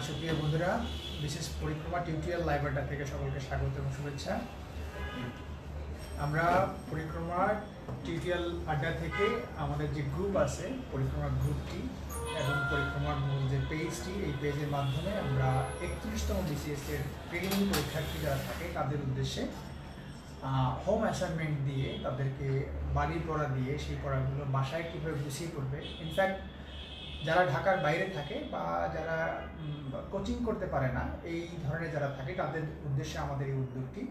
সুপ্রিয় বন্ধুরা, বিশেষ পরিক্রমা টিউটোরিয়াল লাইভ আড্ডা থেকে সকলকে স্বাগত এবং শুভেচ্ছা। আমরা পরিক্রমা টিউটোরিয়াল আড্ডা থেকে আমাদের যে গ্রুপ আছে, পরিক্রমার গ্রুপটি এবং পরিক্রমার মূল যে পেজটি, এই পেজের মাধ্যমে আমরা 31তম বিসিএস এর প্রিলিমিনারি পরীক্ষার্থী যারা থাকে তাদের উদ্দেশ্যে হোম অ্যাসাইনমেন্ট দিয়ে, তাদেরকে বাড়ির পড়া দিয়ে সেই পড়াগুলো বাসায় কীভাবে গুছিয়ে করবে। ইনফ্যাক্ট যারা ঢাকার বাইরে থাকে বা যারা কোচিং করতে পারে না, এই ধরনের যারা থাকে তাদের উদ্দেশ্যে আমাদের এই উদ্যোগটি।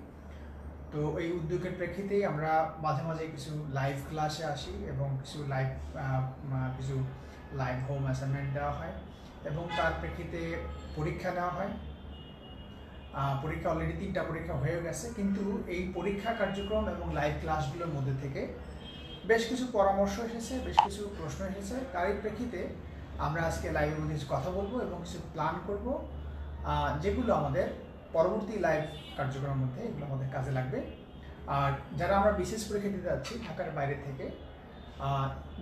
তো এই উদ্যোগের প্রেক্ষিতেই আমরা মাঝে মাঝে কিছু লাইভ ক্লাসে আসি এবং কিছু লাইভ হোম অ্যাসাইনমেন্ট দেওয়া হয় এবং তার প্রেক্ষিতে পরীক্ষা নেওয়া হয়। পরীক্ষা অলরেডি 3টা পরীক্ষা হয়ে গেছে, কিন্তু এই পরীক্ষা কার্যক্রম এবং লাইভ ক্লাসগুলোর মধ্যে থেকে বেশ কিছু পরামর্শ এসেছে, বেশ কিছু প্রশ্ন এসেছে। তারই প্রেক্ষিতে আমরা আজকে লাইভের মধ্যে কিছু কথা বলবো এবং কিছু প্ল্যান করব, যেগুলো আমাদের পরবর্তী লাইভ কার্যক্রমের মধ্যে এগুলো আমাদের কাজে লাগবে। আর যারা আমরা বিশেষ পরীক্ষা দিতে যাচ্ছি ঢাকার বাইরে থেকে,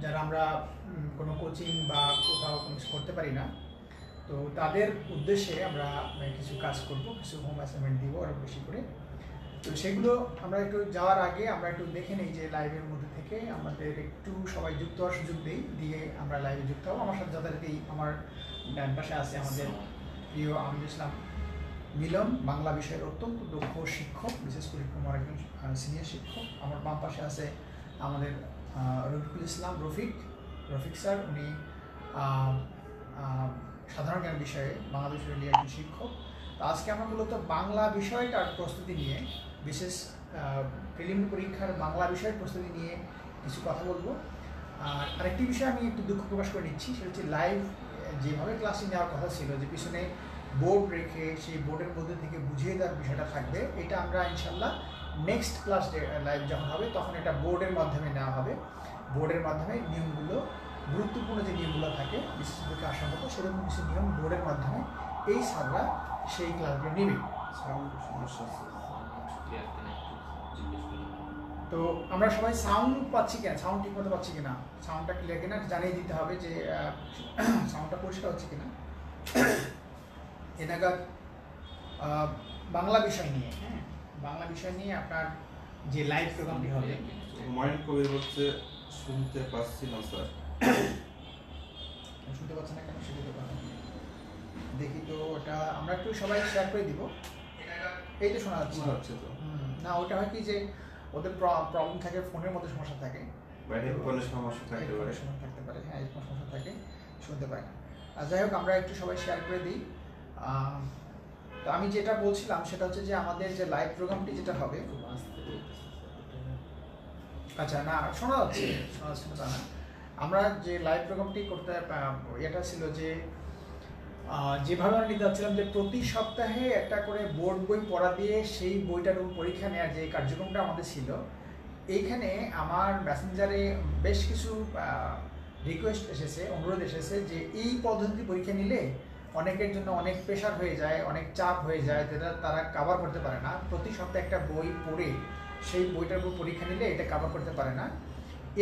যারা আমরা কোনো কোচিং বা কোথাও কোনো কিছু করতে পারি না, তো তাদের উদ্দেশ্যে আমরা কিছু কাজ করব, কিছু হোম অ্যাসাইনমেন্ট দিব আরও বেশি করে। তো সেগুলো আমরা একটু যাওয়ার আগে আমরা একটু দেখে নিই যে লাইভের মধ্যে থেকে আমাদের একটু সবাই যুক্ত হওয়ার সুযোগ দিয়ে আমরা লাইভে যুক্ত হবো। আমার সাথে যথারীতি আমার ডান পাশে আছে আমাদের প্রিয় আমিনুল ইসলাম মিলন, বাংলা বিষয়ের অত্যন্ত দক্ষ শিক্ষক, বিশেষ পরিক্রমার একজন সিনিয়র শিক্ষক। আমার বাম পাশে আছে আমাদের রফিকুল ইসলাম রফিক স্যার, উনি সাধারণ জ্ঞান বিষয়ে বাংলা বিষয় নিয়ে একজন শিক্ষক। তো আজকে আমরা মূলত বাংলা বিষয়টার প্রস্তুতি নিয়ে, বিশেষ প্রিলিমিনারি পরীক্ষার বাংলা বিষয়ের প্রস্তুতি নিয়ে কিছু কথা বলবো। আর আরেকটি বিষয় আমি একটু দুঃখ প্রকাশ করে নিচ্ছি, সেটা হচ্ছে লাইভ যেভাবে ক্লাসে নেওয়ার কথা ছিল, যে পিছনে বোর্ড রেখে সেই বোর্ডের মধ্যে থেকে বুঝিয়ে দেওয়ার বিষয়টা থাকবে, এটা আমরা ইনশাল্লাহ নেক্সট ক্লাস লাইভ যখন হবে তখন এটা বোর্ডের মাধ্যমে নেওয়া হবে। বোর্ডের মাধ্যমে নিয়মগুলো, গুরুত্বপূর্ণ যে নিয়মগুলো থাকে বিশেষ পরীক্ষা আসার মতো, সেরকম কিছু নিয়ম বোর্ডের মাধ্যমে এই স্যাররা সেই ক্লাসগুলো নেবে। তো আমরা সবাই সাউন্ড পাচ্ছি কিনা, সাউন্ড ঠিক মতো পাচ্ছি কিনা, সাউন্ডটা ক্লিয়ার কিনা জানিয়ে দিতে হবে যে সাউন্ডটা পরিষ্কার হচ্ছে কিনা। এনাগাদ বাংলা বিষয় নিয়ে, বাংলা বিষয় নিয়ে আপনার যে লাইভ প্রোগ্রামটি হবে। হুমায়ুন কবির হচ্ছে শুনতে পাচ্ছি না স্যার। শুনতে পাচ্ছেন না কেন সেটা তো কথা দেখি। তো ওটা আমরা একটু সবাই শেয়ার করে দিব। এই তো শোনা যাচ্ছে তো না, ওটা হয় কি যে ওদের প্রবলেম থাকে, ফোনের মধ্যে সমস্যা থাকে, সমস্যা থাকতে পারে, হ্যাঁ এরকম সমস্যা থাকে, শুনতে পারে না। আর যাই হোক, আমরা একটু সবাই শেয়ার করে দিই। তো আমি যেটা বলছিলাম সেটা হচ্ছে যে আমাদের যে লাইভ প্রোগ্রামটি যেটা হবে, আচ্ছা না শোনা যাচ্ছে তা না, আমরা যে লাইভ প্রোগ্রামটি করতে এটা ছিল যে যেভাবে আমরা নিতে যাচ্ছিলাম যে প্রতি সপ্তাহে একটা করে বোর্ড বই পড়া দিয়ে সেই বইটার উপর পরীক্ষা নেওয়ার যে কার্যক্রমটা আমাদের ছিল, এইখানে আমার মেসেঞ্জারে বেশ কিছু রিকোয়েস্ট এসেছে, অনুরোধ এসেছে যে এই পদ্ধতি পরীক্ষা নিলে অনেকের জন্য অনেক প্রেশার হয়ে যায়, অনেক চাপ হয়ে যায়, যেটা তারা কাভার করতে পারে না। প্রতি সপ্তাহে একটা বই পড়ে সেই বইটার উপর পরীক্ষা নিলে এটা কাভার করতে পারে না।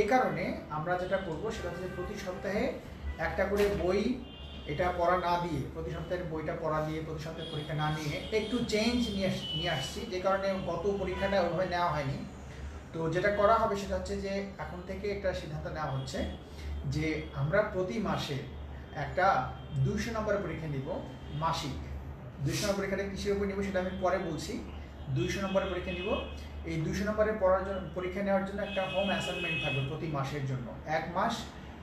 এ কারণে আমরা যেটা করবো সেটা হচ্ছে প্রতি সপ্তাহে একটা করে বই এটা পড়া না দিয়ে, প্রতি সপ্তাহের বইটা পড়া দিয়ে প্রতি সপ্তাহে পরীক্ষা না নিয়ে একটু চেঞ্জ নিয়ে আসছি, যে কারণে গত পরীক্ষাটা ওইভাবে নেওয়া হয়নি। তো যেটা করা হবে সেটা হচ্ছে যে এখন থেকে একটা সিদ্ধান্ত নেওয়া হচ্ছে যে আমরা প্রতি মাসে একটা 200 নম্বরের পরীক্ষা নিব, মাসিক 200 নম্বর পরীক্ষাটা কিসের উপর নিব সেটা আমি পরে বলছি। 200 নম্বরের পরীক্ষা নিব। এই 200 নম্বরের পরীক্ষা নেওয়ার জন্য একটা হোম অ্যাসাইনমেন্ট থাকবে প্রতি মাসের জন্য। 1 মাস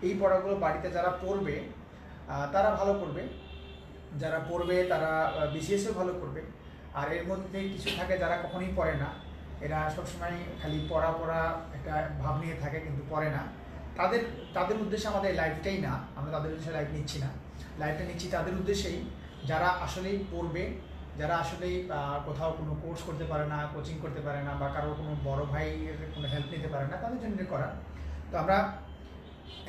এই পড়াগুলো বাড়িতে যারা পড়বে তারা ভালো করবে, যারা পড়বে তারা বিসিএসও ভালো করবে। আর এর মধ্যে কিছু থাকে যারা কখনোই পড়ে না, এরা সবসময় খালি পড়া একটা ভাব নিয়ে থাকে কিন্তু পড়ে না, তাদের উদ্দেশ্যে আমাদের লাইভটাই না, আমরা তাদের উদ্দেশ্যে লাইভ নিচ্ছি না, লাইভটা নিচ্ছি তাদের উদ্দেশ্যেই যারা আসলেই পড়বে, যারা আসলেই কোথাও কোনো কোর্স করতে পারে না, কোচিং করতে পারে না, বা কারো কোনো বড় ভাইয়ের কোনো হেল্প নিতে পারে না, তাদের জন্য করা। তো আমরা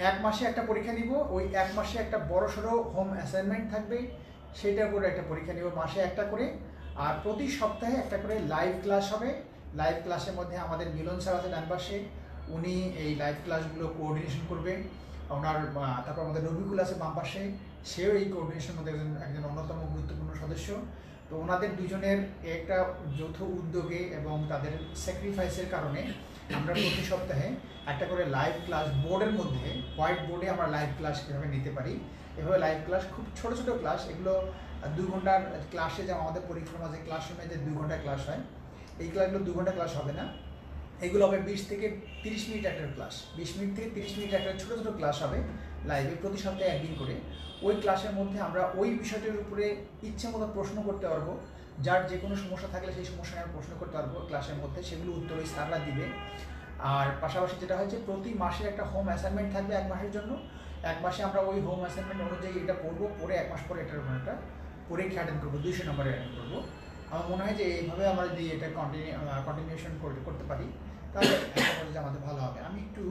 1 মাসে একটা পরীক্ষা নিব, ওই 1 মাসে একটা বড়সড় হোম অ্যাসাইনমেন্ট থাকবে, সেইটার উপরে একটা পরীক্ষা নিব মাসে একটা করে। আর প্রতি সপ্তাহে একটা করে লাইভ ক্লাস হবে। লাইভ ক্লাসের মধ্যে আমাদের মিলন স্যার আছে ডান পাশে, উনি এই লাইভ ক্লাসগুলো কোঅর্ডিনেশন করবে। ওনার তারপর আমাদের রবিকুল আছে বাম পাশে, সেও এই কোঅর্ডিনেশনের মধ্যে একজন অন্যতম গুরুত্বপূর্ণ সদস্য। তো ওনাদের দুজনের একটা যৌথ উদ্যোগে এবং তাদের স্যাক্রিফাইসের কারণে আমরা প্রতি সপ্তাহে একটা করে লাইভ ক্লাস বোর্ডের মধ্যে, হোয়াইট বোর্ডে আমরা লাইভ ক্লাস কীভাবে নিতে পারি, এভাবে লাইভ ক্লাস, খুব ছোট ছোট ক্লাস, এগুলো 2 ঘন্টার ক্লাসে, যেমন আমাদের পরীক্ষার মাঝে ক্লাসরুমে যে 2 ঘন্টা ক্লাস হয়, এই ক্লাসগুলো 2 ঘন্টা ক্লাস হবে না, এগুলো হবে 20 থেকে 30 মিনিট একটা ক্লাস, 20 মিনিট থেকে 30 মিনিট একটা ছোটো ছোটো ক্লাস হবে লাইভে প্রতি সপ্তাহে একদিন করে। ওই ক্লাসের মধ্যে আমরা ওই বিষয়টির উপরে ইচ্ছে মতো প্রশ্ন করতে পারবো, যার যে কোনো সমস্যা থাকলে সেই সমস্যা নিয়ে প্রশ্ন করতে পারবো ক্লাসের মধ্যে, সেগুলো উত্তর ওই স্যাররা দিবে। আর পাশাপাশি যেটা হয়েছে, প্রতি মাসে একটা হোম অ্যাসাইনমেন্ট থাকবে 1 মাসের জন্য। 1 মাসে আমরা ওই হোম অ্যাসাইনমেন্ট অনুযায়ী এটা পড়বো, পড়ে 1 মাস পরে এটার উপর একটা পরীক্ষা অ্যাটেন্ড করবো, 200 নম্বরে অ্যাটেন্ড করবো। আমার মনে হয় যে এইভাবে আমরা যদি এটা কন্টিনিউশন করতে পারি তাহলে একটা পর্যায়ে আমাদের ভালো হবে। আমি একটু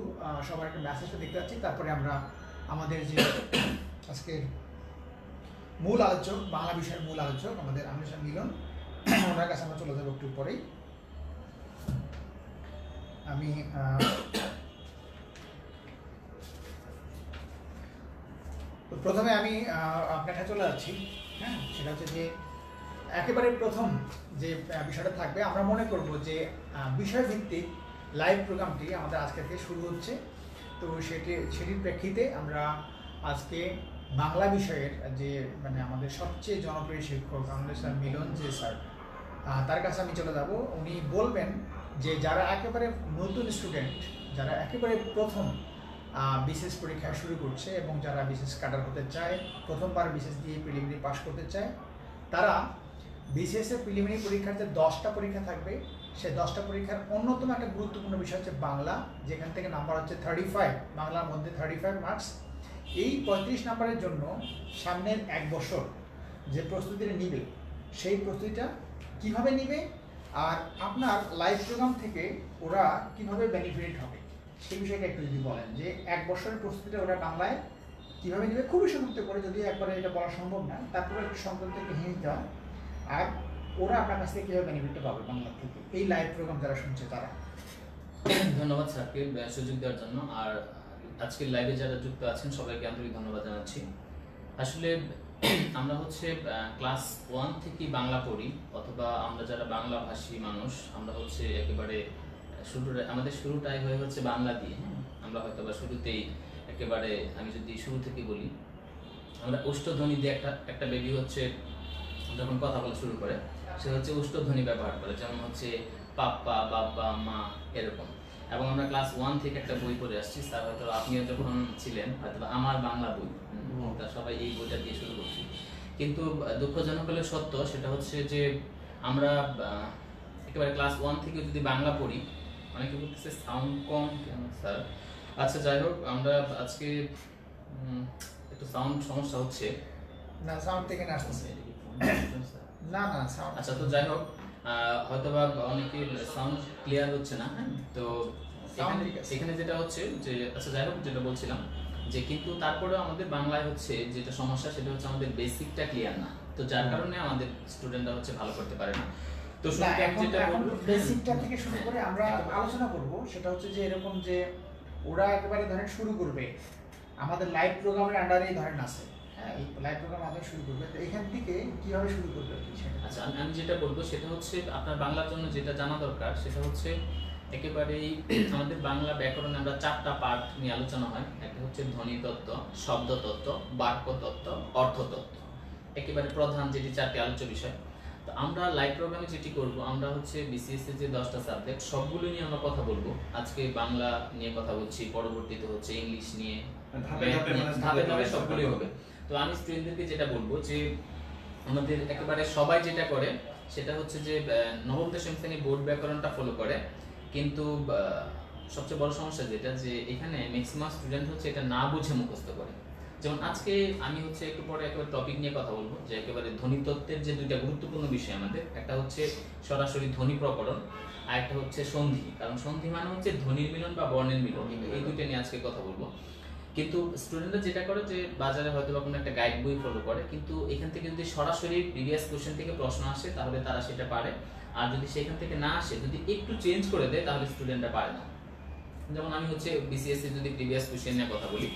সবার একটা মেসেজটা দেখতে পাচ্ছি, তারপরে আমরা আমাদের যে আজকের মূল আলোচক, বাংলা বিষয়ের মূল আলোচক আমাদের আমির শাহ মিলন, ওনার কাছে আমরা চলে যাবো একটু পরেই। আমি প্রথমে আমি আপনার কাছে চলে যাচ্ছি। হ্যাঁ, সেটা হচ্ছে যে একেবারে প্রথম যে বিষয়টা থাকবে, আমরা মনে করব যে বিষয়ভিত্তিক লাইভ প্রোগ্রামটি আমাদের আজকে থেকে শুরু হচ্ছে। তো সেটির প্রেক্ষিতে আমরা আজকে বাংলা বিষয়ের যে মানে আমাদের সবচেয়ে জনপ্রিয় শিক্ষক আমাদের স্যার মিলন যে স্যার, তার কাছে আমি চলে যাব। উনি বলবেন যে যারা একেবারে নতুন স্টুডেন্ট, যারা একেবারে প্রথম বিসিএস পরীক্ষা শুরু করছে এবং যারা বিসিএস ক্যাডার হতে চায়, প্রথমবার বিসিএস দিয়ে প্রিলিমিনারি পাস করতে চায়, তারা বিসিএস এর প্রিলিমিনারি পরীক্ষার যে 10টা পরীক্ষা থাকবে, সেই 10টা পরীক্ষার অন্যতম একটা গুরুত্বপূর্ণ বিষয় হচ্ছে বাংলা, যেখান থেকে নাম্বার হচ্ছে 35, বাংলার মধ্যে 35 মার্কস। এই 35 নাম্বারের জন্য সামনের 1 বছর যে প্রস্তুতিটা নিবে, সেই প্রস্তুতিটা কিভাবে নিবে, আর আপনার লাইভ প্রোগ্রাম থেকে ওরা কিভাবে বেনিফিট হবে, সেই বিষয়টা একটু যদি বলেন যে 1 বছরের প্রস্তুতিটা ওরা বাংলায় কীভাবে নেবে, খুবই সংক্ষিপ্ত করে, যদিও একবারে এটা বলা সম্ভব না, তারপরে একটু সংক্ষিপ্ত একটু হিন্ট দেওয়া, আর ওরা আপনার কাছ থেকে কীভাবে বেনিফিটটা পাবে বাংলা থেকে, এই লাইভ প্রোগ্রাম যারা শুনছে তারা। ধন্যবাদ স্যারকে সুযোগ দেওয়ার জন্য, আর আজকের লাইভে যারা যুক্ত আছেন সবাইকে আন্তরিক ধন্যবাদ জানাচ্ছি। আসলে আমরা হচ্ছে ক্লাস 1 থেকে বাংলা পড়ি, অথবা আমরা যারা বাংলা ভাষী মানুষ, আমরা হচ্ছে একেবারে আমাদের শুরুটাই হয়ে হচ্ছে বাংলা দিয়ে। হ্যাঁ, আমরা হয়তো বা শুরুতেই একেবারে, আমি যদি শুরু থেকে বলি, আমরা অষ্টধ্বনি দিয়ে একটা বেবি হচ্ছে যখন কথা বলা শুরু করে, সে হচ্ছে অষ্টধ্বনি ব্যবহার করে, যেমন হচ্ছে পাপ্পা, বাপ্পা, মা, এরকম। এবং আমরা ক্লাস 1 থেকে একটা বই পড়ে আসছি, স্যার হয়তো আপনিও যখন ছিলেন হয়তো আমার বাংলা বই, তা সবাই এই বইটা দিয়ে শুরু করছি। কিন্তু দুঃখজনক হলে সত্য, সেটা হচ্ছে যে আমরা একেবারে ক্লাস 1 থেকে যদি বাংলা পড়ি, অনেকে বলতেছে সাউন্ড কম কেন স্যার। আচ্ছা, যাই হোক, আমরা আজকে একটু সাউন্ড সমস্যা হচ্ছে না, সাউন্ড থেকে না আসতেছে, না না সাউন্ড। আচ্ছা, তো যাই হোক, হয়তোবা অনেকে সাউন্ড ক্লিয়ার হচ্ছে না। হ্যাঁ, তো এখানে যেটা হচ্ছে যে, আচ্ছা যাই হোক, যেটা বলছিলাম যে কিন্তু তারপরেও আমাদের বাংলায় হচ্ছে যেটা সমস্যা, সেটা হচ্ছে আমাদের বেসিকটা ক্লিয়ার না, তো যার কারণে আমাদের স্টুডেন্টরা হচ্ছে ভালো করতে পারে না। তো যেটা বেসিকটা থেকে শুরু করে আমরা আলোচনা করব, সেটা হচ্ছে যে এরকম যে ওরা একেবারে ধরেন শুরু করবে আমাদের লাইভ প্রোগ্রামের আন্ডারেই ধরেন আছে, হ্যাঁ, এই লাইভ প্রোগ্রাম আমাদের শুরু করবে, তো এখান থেকে কিভাবে শুরু করবে? আচ্ছা, আমি যেটা বলবো সেটা হচ্ছে আপনার বাংলার জন্য যেটা জানা দরকার, সেটা হচ্ছে একেবারেই আমাদের বাংলা ব্যাকরণে আমরা 4টা পার্ট নিয়ে আলোচনা হয়। একটা হচ্ছে ধ্বনি তত্ত্ব, শব্দ তত্ত্ব, বাক্য তত্ত্ব, অর্থ তত্ত্ব, একেবারে প্রধান যেটি 4টি আলোচ্য বিষয়। তো আমরা লাইভ প্রোগ্রামে যেটি করব, আমরা হচ্ছে বিসিএস এর যে 10টা সাবজেক্ট, সবগুলো নিয়ে আমরা কথা বলবো। আজকে বাংলা নিয়ে কথা বলছি, পরবর্তীতে হচ্ছে ইংলিশ নিয়ে, ধাপে ধাপে সবগুলোই হবে। তো আমি স্টুডেন্টদেরকে যেটা বলবো যে আমাদের একেবারে সবাই যেটা করে সেটা হচ্ছে যে নবম দশম শ্রেণী বোর্ড ব্যাকরণটা ফলো করে, কিন্তু সবচেয়ে বড় সমস্যা যেটা, যে এখানে ম্যাক্সিমাম স্টুডেন্ট হচ্ছে এটা না বুঝে মুখস্থ করে। যেমন আজকে আমি হচ্ছে একটু পরে একেবারে টপিক নিয়ে কথা বলবো, যে একেবারে ধ্বনিতত্ত্বের যে 2টা গুরুত্বপূর্ণ বিষয় আমাদের, একটা হচ্ছে সরাসরি ধ্বনি প্রকরণ, আর একটা হচ্ছে সন্ধি। কারণ সন্ধি মানে হচ্ছে ধ্বনির মিলন বা বর্ণের মিলন, এই 2টা নিয়ে আজকে কথা বলবো। কিন্তু স্টুডেন্টরা যেটা করে যে বাজারে হয়তো বা কোনো একটা গাইড বই ফলো করে, কিন্তু এখান থেকে যদি সরাসরি প্রিভিয়াস কোশ্চেন থেকে প্রশ্ন আসে তাহলে তারা সেটা পারে, আর যদি সেখান থেকে না আসে, যদি একটু চেঞ্জ করে দেয়, তাহলে স্টুডেন্টরা পারে না। যেমন আমি হচ্ছে বিসিএস এর যদি প্রিভিয়াস কোশ্চেন নিয়ে কথা বলি,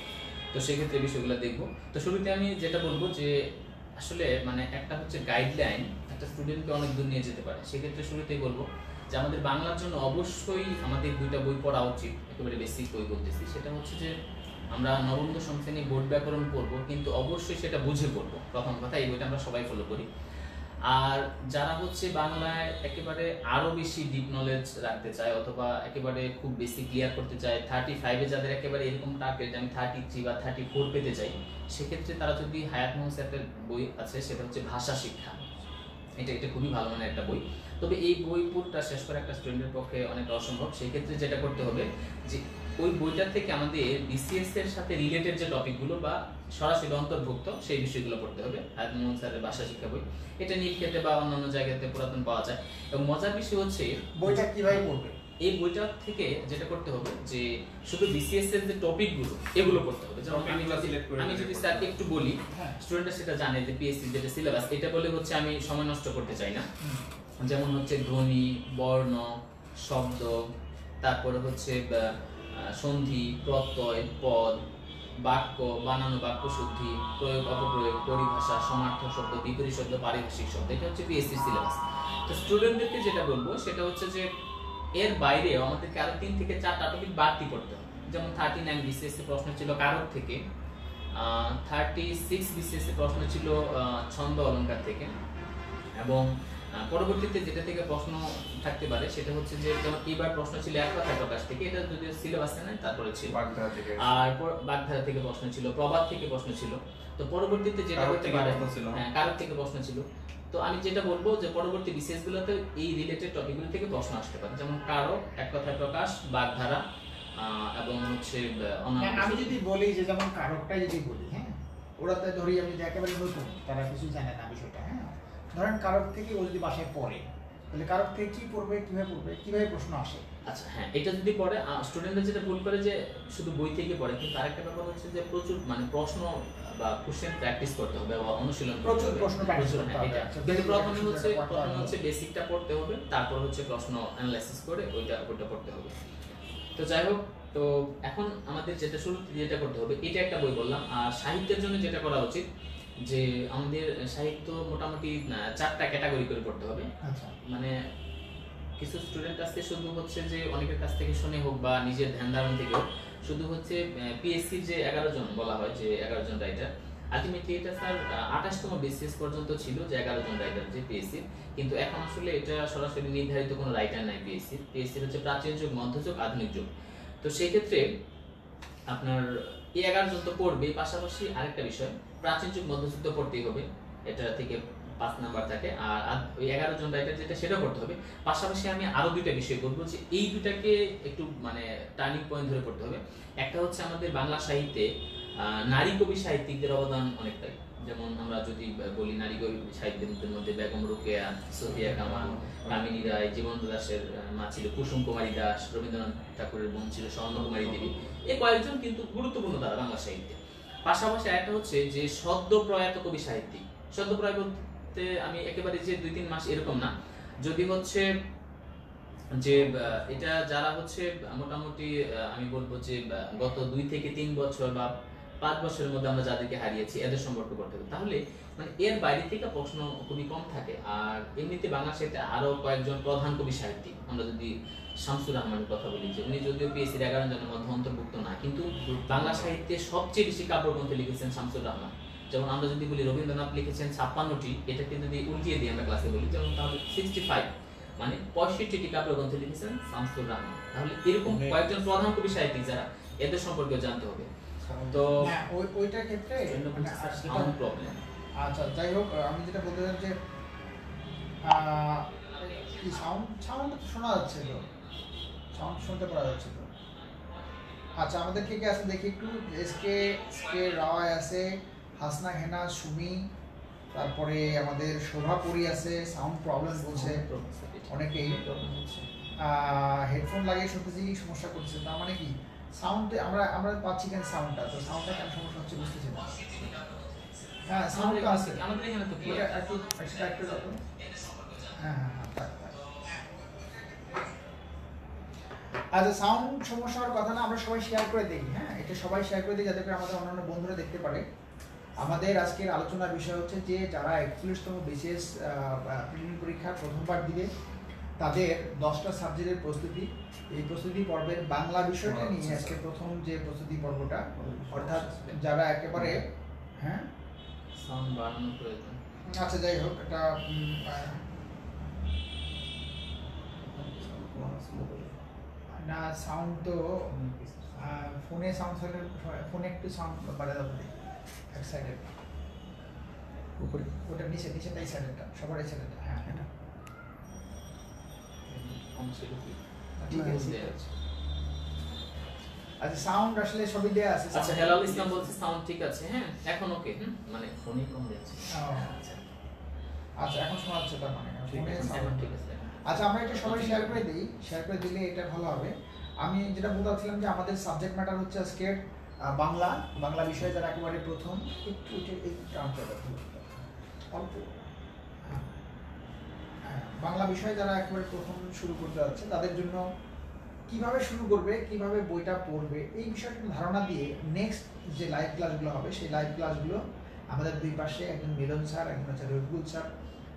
তো সেক্ষেত্রে বিষয়গুলো দেখবো। তো শুরুতে আমি যেটা বলবো যে আসলে মানে একটা হচ্ছে গাইডলাইন একটা স্টুডেন্টকে অনেক দূর নিয়ে যেতে পারে। সেক্ষেত্রে শুরুতেই বলবো যে আমাদের বাংলার জন্য অবশ্যই আমাদের 2টা বই পড়া উচিত, একেবারে বেসিক বই বলতেছি। সেটা হচ্ছে যে আমরা নবম দশম শ্রেণী বোর্ড ব্যাকরণ পড়বো, কিন্তু অবশ্যই সেটা বুঝে পড়বো। প্রথম কথা এই বইটা আমরা সবাই ফলো করি। আর যারা হচ্ছে বাংলায় একেবারে আরো বেশি ডিপ নলেজ রাখতে চায় অথবা একেবারে খুব বেশি ক্লিয়ার করতে চায়, 35-এ যাদের একেবারে এরকম টার্গেট আমি 33 বা 34 পেতে চাই, সেক্ষেত্রে তারা যদি হায়াত মোহাম্মদ স্যারের বই আছে সেটা হচ্ছে ভাষা শিক্ষা, এটা খুবই ভালো মানের একটা বই। তবে এই বই পুরোটা শেষ করা একটা স্টুডেন্টের পক্ষে অনেকটা অসম্ভব। সেই ক্ষেত্রে যেটা করতে হবে যে ওই বইটার থেকে আমাদের বিসিএস এর সাথে রিলেটেড যে টপিকগুলো বা সরাসরি অন্তর্ভুক্ত সেই বিষয়গুলো পড়তে হবে। হায়াত মোহাম্মদ স্যারের ভাষা শিক্ষা বই, এটা নীলক্ষেতে বা অন্যান্য জায়গাতে পুরাতন পাওয়া যায়। এবং মজার বিষয় হচ্ছে বইটা কিভাবে পড়বে? এই বইটা থেকে যেটা করতে হবে যে শুধু বিসিএস এর যে টপিকগুলো এগুলো পড়তে হবে। যেমন আমি যদি স্যারকে একটু বলি, স্টুডেন্টরা সেটা জানে যে পিএসসি যেটা সিলেবাস, এটা বলে হচ্ছে আমি সময় নষ্ট করতে চাই না। যেমন হচ্ছে ধ্বনি, বর্ণ, শব্দ, তারপরে হচ্ছে সন্ধি, প্রত্যয়, পদ, বাক্য, বানানো বাক্য শুদ্ধি, প্রয়োগ অপপ্রয়োগ, পরিভাষা, সমার্থক শব্দ, বিপরীত শব্দ, পারিভাষিক শব্দ, এটা হচ্ছে পিএসসি সিলেবাস। তো স্টুডেন্টদেরকে যেটা বলবো সেটা হচ্ছে যে এর বাইরেও আমাদেরকে আরো 3 থেকে 4টা টপিক বাড়তি করতে হবে। যেমন 39 বিসিএস প্রশ্ন ছিল কারক থেকে, 36 বিসিএস প্রশ্ন ছিল ছন্দ অলংকার থেকে, এবং পরবর্তীতে যেটা থেকে প্রশ্ন থাকতে পারে সেটা হচ্ছে যে যেমন এবার প্রশ্ন ছিল এক কথায় প্রকাশ থেকে, এটা যদিও সিলেবাসে নাই, তারপরে ছিল বাগধারা থেকে, আর বাগধারা থেকে প্রশ্ন ছিল, প্রবাদ থেকে প্রশ্ন ছিল। তো পরবর্তীতে যেটা করতে পারে, হ্যাঁ কারক থেকে প্রশ্ন ছিল। তো আমি যেটা বলবো যে পরবর্তী বিসিএস গুলোতে এই রিলেটেড টপিকগুলো থেকে প্রশ্ন আসতে পারে, যেমন কারক, এক কথায় প্রকাশ, বাগধারা, এবং হচ্ছে আমি যদি বলি যে যেমন কারকটা যদি বলি, হ্যাঁ ওরাতে ধরি আমি যে একেবারে নতুন, তারা কিছু জানে না বিষয়টা, হ্যাঁ ধরেন কারক থেকে ও যদি বাসায় পড়ে, তাহলে কারক থেকে কি পড়বে, কিভাবে প্রশ্ন আসে? আচ্ছা হ্যাঁ, এটা যদি পড়ে স্টুডেন্টরা যেটা ভুল করে যে শুধু বই থেকে পড়ে, কিন্তু আরেকটা ব্যাপার হচ্ছে যে প্রচুর মানে প্রশ্ন বা কোশ্চেন প্র্যাকটিস করতে হবে বা অনুশীলন করতে হবে। প্রশ্ন প্র্যাকটিস করতে হবে। কিন্তু প্রথমে হচ্ছে বেসিকটা পড়তে হবে, তারপর হচ্ছে প্রশ্ন অ্যানালাইসিস করে ওইটা পড়তে হবে। তো যাই হোক, তো এখন আমাদের যেটা করতে হবে, এটা একটা বই বললাম। আর সাহিত্যের জন্য যেটা করা উচিত যে আমাদের সাহিত্য মোটামুটি 4টা ক্যাটাগরি করে পড়তে হবে। আচ্ছা, মানে কিছু স্টুডেন্ট আছে শুধু হচ্ছে যে অনেকের কাছ থেকে শুনে হোক বা নিজের ধ্যান ধারণ থেকে হোক, শুধু হচ্ছে পিএসসি যে 11 জন বলা হয় যে 11 জন রাইটার, আলটিমেটলি এটা স্যার 28তম বিসিএস পর্যন্ত ছিল যে 11 জন রাইটার যে পিএসসি, কিন্তু এখন আসলে এটা সরাসরি নির্ধারিত কোনো রাইটার নাই পিএসসি হচ্ছে প্রাচীন যুগ, মধ্যযুগ, আধুনিক যুগ। তো সেই ক্ষেত্রে আপনার এই 11 জন তো পড়বে, পাশাপাশি আরেকটা বিষয় প্রাচীন যুগ মধ্যযুগ তো পড়তেই হবে, এটা থেকে 5 নাম্বার থাকে। আর ওই 11 জন রাইটার যেটা সেটা করতে হবে। পাশাপাশি আমি আরো 2টা বিষয় বলবো যে এই 2টাকে একটু মানে টার্নিং পয়েন্ট ধরে পড়তে হবে। একটা হচ্ছে আমাদের বাংলা সাহিত্যে নারী কবি সাহিত্যিকদের অবদান অনেকটাই। যেমন আমরা যদি বলি নারী কবি সাহিত্যিকদের মধ্যে বেগম রোকেয়া, সফিয়া কামাল, কামিনী রায়, জীবনানন্দ দাশের মা ছিল কুসুম কুমারী দাস, রবীন্দ্রনাথ ঠাকুরের বোন ছিল স্বর্ণ কুমারী দেবী, এই কয়েকজন কিন্তু গুরুত্বপূর্ণ তারা বাংলা সাহিত্যে। পাশাপাশি একটা হচ্ছে যে সদ্য প্রয়াত কবি সাহিত্যিক, সদ্য প্রয়াত বলতে আমি একেবারে যে 2-3 মাস এরকম না, যদি হচ্ছে যে এটা যারা হচ্ছে মোটামুটি আমি বলবো যে গত 2 থেকে 3 বছর বা 5 বছরের মধ্যে আমরা যাদেরকে হারিয়েছি এদের সম্পর্কে পড়তে হবে, তাহলে মানে এর বাইরে থেকে প্রশ্ন খুবই কম থাকে। আর এমনিতে বাংলা সাহিত্যে আরো কয়েকজন প্রধান কবি সাহিত্যিক, আমরা যদি শামসুর রহমানের কথা বলি, যে উনি যদিও পিএসসির 11 জনের মধ্যে অন্তর্ভুক্ত না, কিন্তু বাংলা সাহিত্যে সবচেয়ে বেশি কাব্যগ্রন্থ লিখেছেন শামসুর রহমান। যেমন আমরা যদি বলি রবীন্দ্রনাথ লিখেছেন 56টি, এটাকে যদি উল্টিয়ে দিই আমরা ক্লাসে বলি, যেমন তাহলে 65, মানে 65টি কাব্যগ্রন্থ লিখেছেন শামসুর রহমান। তাহলে এরকম কয়েকজন প্রধান কবি সাহিত্যিক যারা, এদের সম্পর্কে জানতে হবে। তো হ্যাঁ ওইটার ক্ষেত্রে সাউন্ড প্রবলেম। আচ্ছা যাই হোক, আমি যেটা বলতে চাই যে কি সাউন্ড শোনা যাচ্ছে তো, সাউন্ড শুনতে পাওয়া যাচ্ছে তো। আচ্ছা আমাদের কে কে আছে দেখি একটু। এসকে রায় আছে, হাসনা হেনা, সুমি, তারপরে আমাদের শোভাপুরি আছে, সাউন্ড প্রবলেম বলছে অনেকেই, হেডফোন লাগিয়ে শুনতেছি সমস্যা করছে। তার মানে কি সাউন্ডে আমরা পাচ্ছি কেন সাউন্ডটা, তো সাউন্ডটা কেন সমস্যা হচ্ছে বুঝতেছি না। হ্যাঁ সাউন্ডটা আছে আমাদের এখানে তো এটা একটু দাও তো। হ্যাঁ থাক। আচ্ছা সাউন্ড সমস্যা হওয়ার কথা না, আমরা সবাই শেয়ার করে দিই, হ্যাঁ এটা এটা সবাই শেয়ার করে দিই যাতে করে আমাদের অন্যান্য বন্ধুরা দেখতে পারে। আমাদের আজকের আলোচনার বিষয় হচ্ছে যে যারা 41তম বিসিএস প্রিলিমিনারি পরীক্ষা প্রথমবার দিবে তাদের 10টা সাবজেক্টের প্রস্তুতি, এই প্রস্তুতি পর্বের বাংলা বিষয়টা নিয়ে আজকে প্রথম যে প্রস্তুতি পর্বটা, অর্থাৎ যারা একেবারে হ্যাঁ সাউন্ড বাড়ানো প্রয়োজন। আচ্ছা যাই হোক, এটা না সাউন্ড তো ফোনে সাউন্ড ফোনে একটু সাউন্ড বাড়া যাবে এক সাইডে উপরে, ওটা নিচে নিচেটা এই সাইডেটা, সবার এই সাইডেটা, হ্যাঁ এটা ঠিক আছে। আচ্ছা সাউন্ড আসলে সবই দেয়া আছে। আচ্ছা হেলাল ইসলাম বলছে সাউন্ড ঠিক আছে, হ্যাঁ এখন ওকে, মানে ফোনই কম যাচ্ছে। আচ্ছা এখন শোনা যাচ্ছে তার মানে ফোনে সাউন্ড ঠিক আছে। আচ্ছা আমরা এটা সবাই শেয়ার করে দিই, শেয়ার করে দিলে এটা ভালো হবে। আমি যেটা বলতেছিলাম যে আমাদের সাবজেক্ট ম্যাটার হচ্ছে আজকে বাংলা বিষয়ে যারা একেবারে প্রথম, একটু এই টার্মটা অল্প, বাংলা বিষয়ে যারা একেবারে প্রথম শুরু করতে যাচ্ছে তাদের জন্য কিভাবে শুরু করবে, কিভাবে বইটা পড়বে, এই বিষয়টা ধারণা দিয়ে নেক্সট যে লাইভ ক্লাসগুলো হবে সেই লাইভ ক্লাসগুলো আমাদের দুই পাশে একজন মিলন স্যার, একজন হচ্ছে রবিকুল স্যার,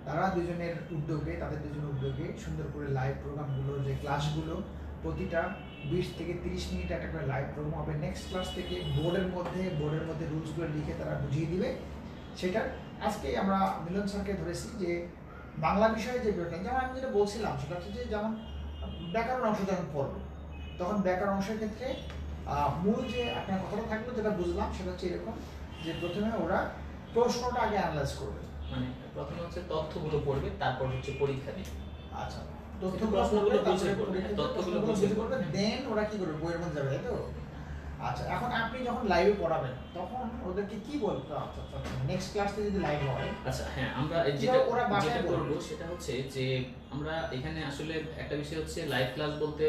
তারা দুজনের উদ্যোগে, তাদের দুজনের উদ্যোগে সুন্দর করে লাইভ প্রোগ্রামগুলো, যে ক্লাসগুলো প্রতিটা 20 থেকে 30 মিনিট একটা করে লাইভ প্রোগ্রাম হবে। নেক্সট ক্লাস থেকে বোর্ডের মধ্যে রুলসগুলো লিখে তারা বুঝিয়ে দিবে। সেটা আজকে আমরা মিলন স্যারকে ধরেছি যে বাংলা বিষয়ে যে বিষয়টা, যেমন আমি যেটা বলছিলাম সেটা হচ্ছে যে যেমন ব্যাকরণ অংশ যখন পড়বে তখন ব্যাকরণ অংশের ক্ষেত্রে মূল যে আপনার কথাটা থাকলো যেটা বুঝলাম সেটা হচ্ছে এরকম যে প্রথমে ওরা প্রশ্নটা আগে অ্যানালাইজ করবে, মানে প্রথমে হচ্ছে তথ্যগুলো পড়বে, তারপর হচ্ছে পরীক্ষা দিবে। আচ্ছা প্রশ্নগুলো বুঝে পড়বে, তথ্যগুলো বুঝে পড়বে, দেন ওরা কি করবে বইয়ের মধ্যে যাবে, তাই তো? আচ্ছা এখন আপনি যখন লাইভে পড়াবেন তখন ওদেরকে কি বলতে? আচ্ছা নেক্সট ক্লাসে যদি লাইভ হয়, আচ্ছা হ্যাঁ আমরা যেটা করব সেটা হচ্ছে যে আমরা এখানে আসলে একটা বিষয় হচ্ছে লাইভ ক্লাস বলতে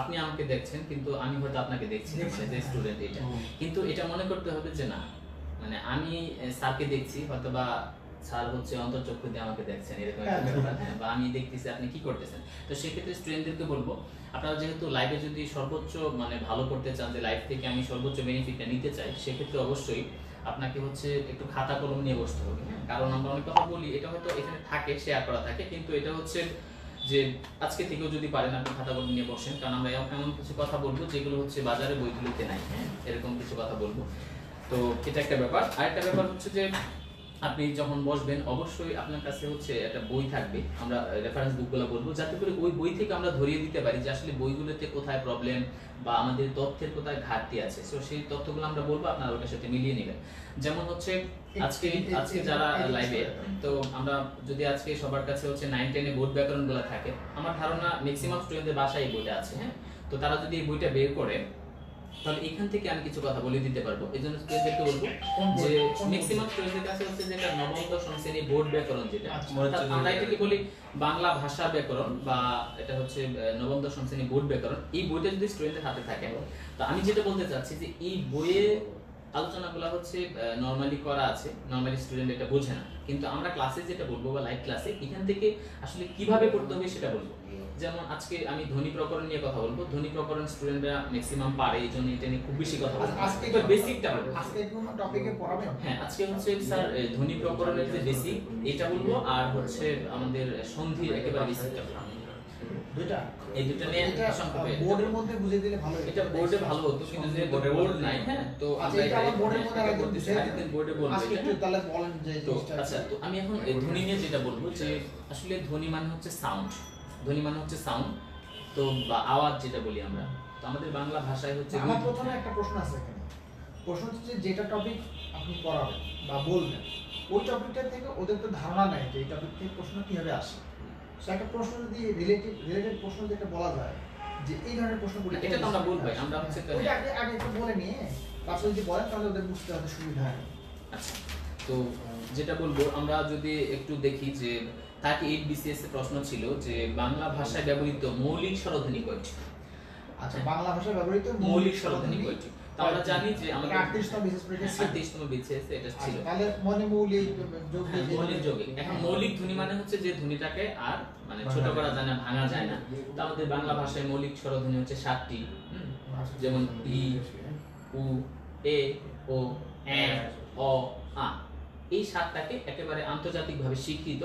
আপনি আমাকে দেখছেন কিন্তু আমি হয়তো আপনাকে দেখছি না, মানে যে স্টুডেন্ট এটা, কিন্তু এটা মনে করতে হবে যে না মানে আমি স্যারকে দেখছি হয়তো বা স্যার হচ্ছে অন্তর্চক্ষু দিয়ে আমাকে দেখছেন, এরকম একটা ব্যাপার, হ্যাঁ, বা আমি দেখতেছি আপনি কি করতেছেন। তো সেক্ষেত্রে স্টুডেন্টদেরকে বলবো আপনারা যেহেতু লাইভে যদি সর্বোচ্চ মানে ভালো করতে চান, যে লাইভ থেকে আমি সর্বোচ্চ বেনিফিটটা নিতে চাই, সেক্ষেত্রে অবশ্যই আপনাকে হচ্ছে একটু খাতা কলম নিয়ে বসতে হবে, হ্যাঁ, কারণ আমরা অনেক কথা বলি এটা হয়তো এখানে থাকে শেয়ার করা থাকে, কিন্তু এটা হচ্ছে যে আজকে থেকেও যদি পারেন আপনি খাতা কলম নিয়ে বসেন, কারণ আমরা এমন কিছু কথা বলবো যেগুলো হচ্ছে বাজারে বইগুলোতে নাই, হ্যাঁ, এরকম কিছু কথা বলবো। তো এটা একটা ব্যাপার। আরেকটা ব্যাপার হচ্ছে যে আপনি যখন বসবেন অবশ্যই আপনার কাছে হচ্ছে একটা বই থাকবে, আমরা রেফারেন্স বুকগুলো বলবো, যাতে করে ওই বই থেকে আমরা ধরিয়ে দিতে পারি যে আসলে বইগুলোতে কোথায় প্রবলেম বা আমাদের তথ্যের কোথায় ঘাটতি আছে। সো সেই তথ্যগুলো আমরা বলবো, আপনারা ওটার সাথে মিলিয়ে নেবেন। যেমন হচ্ছে আজকে যারা লাইভে, তো আমরা যদি আজকে সবার কাছে হচ্ছে 9-10 বোর্ড ব্যাকরণগুলো থাকে, আমার ধারণা ম্যাক্সিমাম স্টুডেন্টদের বাসায় এই বইটা আছে, হ্যাঁ, তো তারা যদি এই বইটা বের করে তাহলে এখান থেকে আমি কিছু কথা বলে দিতে পারবো। এই জন্য স্টুডেন্টদেরকে বলবো যে ম্যাক্সিমাম স্টুডেন্টদের কাছে হচ্ছে যে এটা নবম দশম শ্রেণী বোর্ড ব্যাকরণ, যেটা আমরা এটাকে বলি বাংলা ভাষা ব্যাকরণ, বা এটা হচ্ছে নবম দশম শ্রেণী বোর্ড ব্যাকরণ। এই বইটা যদি স্টুডেন্টের হাতে থাকে, তো আমি যেটা বলতে চাচ্ছি যে এই বইয়ে আলোচনাগুলো হচ্ছে নরমালি করা আছে, নরমালি স্টুডেন্ট এটা বোঝে না, কিন্তু আমরা ক্লাসে যেটা বলবো বা লাইভ ক্লাসে এখান থেকে আসলে কিভাবে করতে হবে সেটা বলবো। যেমন আজকে আমি ধ্বনি প্রকরণ নিয়ে কথা বলবো, ধ্বনি প্রকরণ স্টুডেন্টরা ম্যাক্সিমাম পারে, এই জন্য এটা নিয়ে খুব বেশি কথা বলবো। আজকে তো বেসিকটা বলবো, আজকে কোন টপিকে পড়াবেন? হ্যাঁ আজকে হচ্ছে স্যার ধ্বনি প্রকরণের যে বেসিক এটা বলবো, আর হচ্ছে আমাদের সন্ধির একেবারে বেসিকটা বলবো। এই দুটো নিয়ে সংক্ষেপে বোর্ডের মধ্যে বুঝিয়ে দিলে ভালো হতো। এটা বোর্ডে ভালো হতো, কিন্তু যে বোর্ড নাই, হ্যাঁ, তো আমরা এটা বোর্ডের মধ্যে আগে করতেছি, আরেকদিন বোর্ডে বলবো। আজকে একটু তাহলে বলেন যে তো আচ্ছা, তো আমি এখন ধ্বনি নিয়ে যেটা বলবো যে আসলে ধ্বনি মানে হচ্ছে সাউন্ড, ধ্বনি মানে হচ্ছে সাউন্ড, তো বা আওয়াজ যেটা বলি আমরা, তো আমাদের বাংলা ভাষায় হচ্ছে। আমার প্রথমে একটা প্রশ্ন আছে এখানে, প্রশ্ন হচ্ছে যে যেটা টপিক আপনি পড়াবেন বা বলবেন ওই টপিকটা থেকে ওদের তো ধারণা নাই যে এই টপিক থেকে প্রশ্ন কিভাবে আসে। সো একটা প্রশ্ন যদি রিলেটেড প্রশ্ন যেটা বলা যায় যে এই ধরনের প্রশ্নগুলো, এটা তো আমরা বলবো, আমরা হচ্ছে ওইটা আগে একটু বলে নিয়ে তারপর যদি বলেন তাহলে ওদের বুঝতে হবে সুবিধা হয়। আচ্ছা, তো যেটা বলবো আমরা যদি একটু দেখি যে 38 বিসিএস এর প্রশ্ন ছিল যে বাংলা ভাষায় ব্যবহৃত মৌলিক স্বরধ্বনি কয়টি। আচ্ছা, বাংলা ভাষায় ব্যবহৃত মৌলিক স্বরধ্বনি কয়টি? তো আমরা জানি যে আমাদের 38তম বিসিএস পরীক্ষা 38তম বিসিএস এটা ছিল। তাহলে মনে মৌলিক মৌলিক যৌগিক। এখন মৌলিক ধ্বনি মানে হচ্ছে যে ধ্বনিটাকে আর মানে ছোট করা যায় না, ভাঙা যায় না। তো আমাদের বাংলা ভাষায় মৌলিক স্বরধ্বনি হচ্ছে 7টি, যেমন ই, উ, এ, ও, এ, অ, আ। এই 7টাকে একেবারে আন্তর্জাতিকভাবে স্বীকৃত,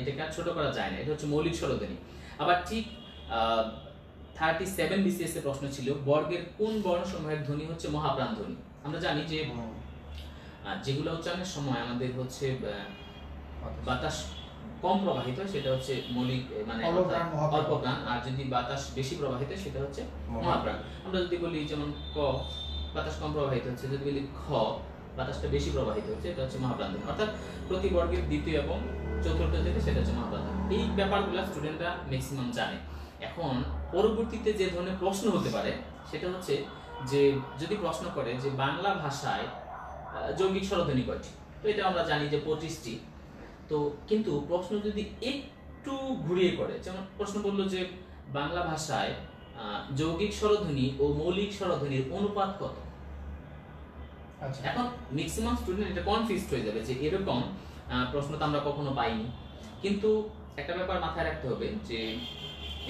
এটাকে আর ছোট করা যায় না, এটা হচ্ছে মৌলিক স্বরধ্বনি। আবার ঠিক 37 BCS এর প্রশ্ন ছিল বর্গের কোন বর্ণসমূহের ধ্বনি হচ্ছে মহাপ্রাণ ধ্বনি। আমরা জানি যে যেগুলো উচ্চারণের সময় আমাদের হচ্ছে বাতাস কম প্রবাহিত হয় সেটা হচ্ছে মৌলিক, মানে অল্প প্রাণ, আর যদি বাতাস বেশি প্রবাহিত হয় সেটা হচ্ছে মহাপ্রাণ। আমরা যদি বলি যেমন ক বাতাস কম প্রবাহিত হচ্ছে, যদি বলি খ বাতাসটা বেশি প্রবাহিত হচ্ছে, এটা হচ্ছে মহাপ্রাণ ধ্বনি। অর্থাৎ প্রতি বর্গের দ্বিতীয় এবং চতুর্থ যেটা সেটা হচ্ছে মহাপ্রাণ ধ্বনি। এই ব্যাপারগুলো স্টুডেন্টরা ম্যাক্সিমাম জানে। এখন পরবর্তীতে যে ধরনের প্রশ্ন হতে পারে সেটা হচ্ছে যে যদি প্রশ্ন করে যে বাংলা ভাষায় যৌগিক স্বরধ্বনি কয়টি, তো এটা আমরা জানি যে 25টি। তো কিন্তু প্রশ্ন যদি একটু ঘুরিয়ে করে, যেমন প্রশ্ন বললো যে বাংলা ভাষায় যৌগিক স্বরধ্বনি ও মৌলিক স্বরধ্বনির অনুপাত কত। এখন ম্যাক্সিমাম স্টুডেন্ট এটা কনফিউজড হয়ে যাবে যে এরকম প্রশ্ন তো আমরা কখনো পাইনি। কিন্তু একটা ব্যাপার মাথায় রাখতে হবে যে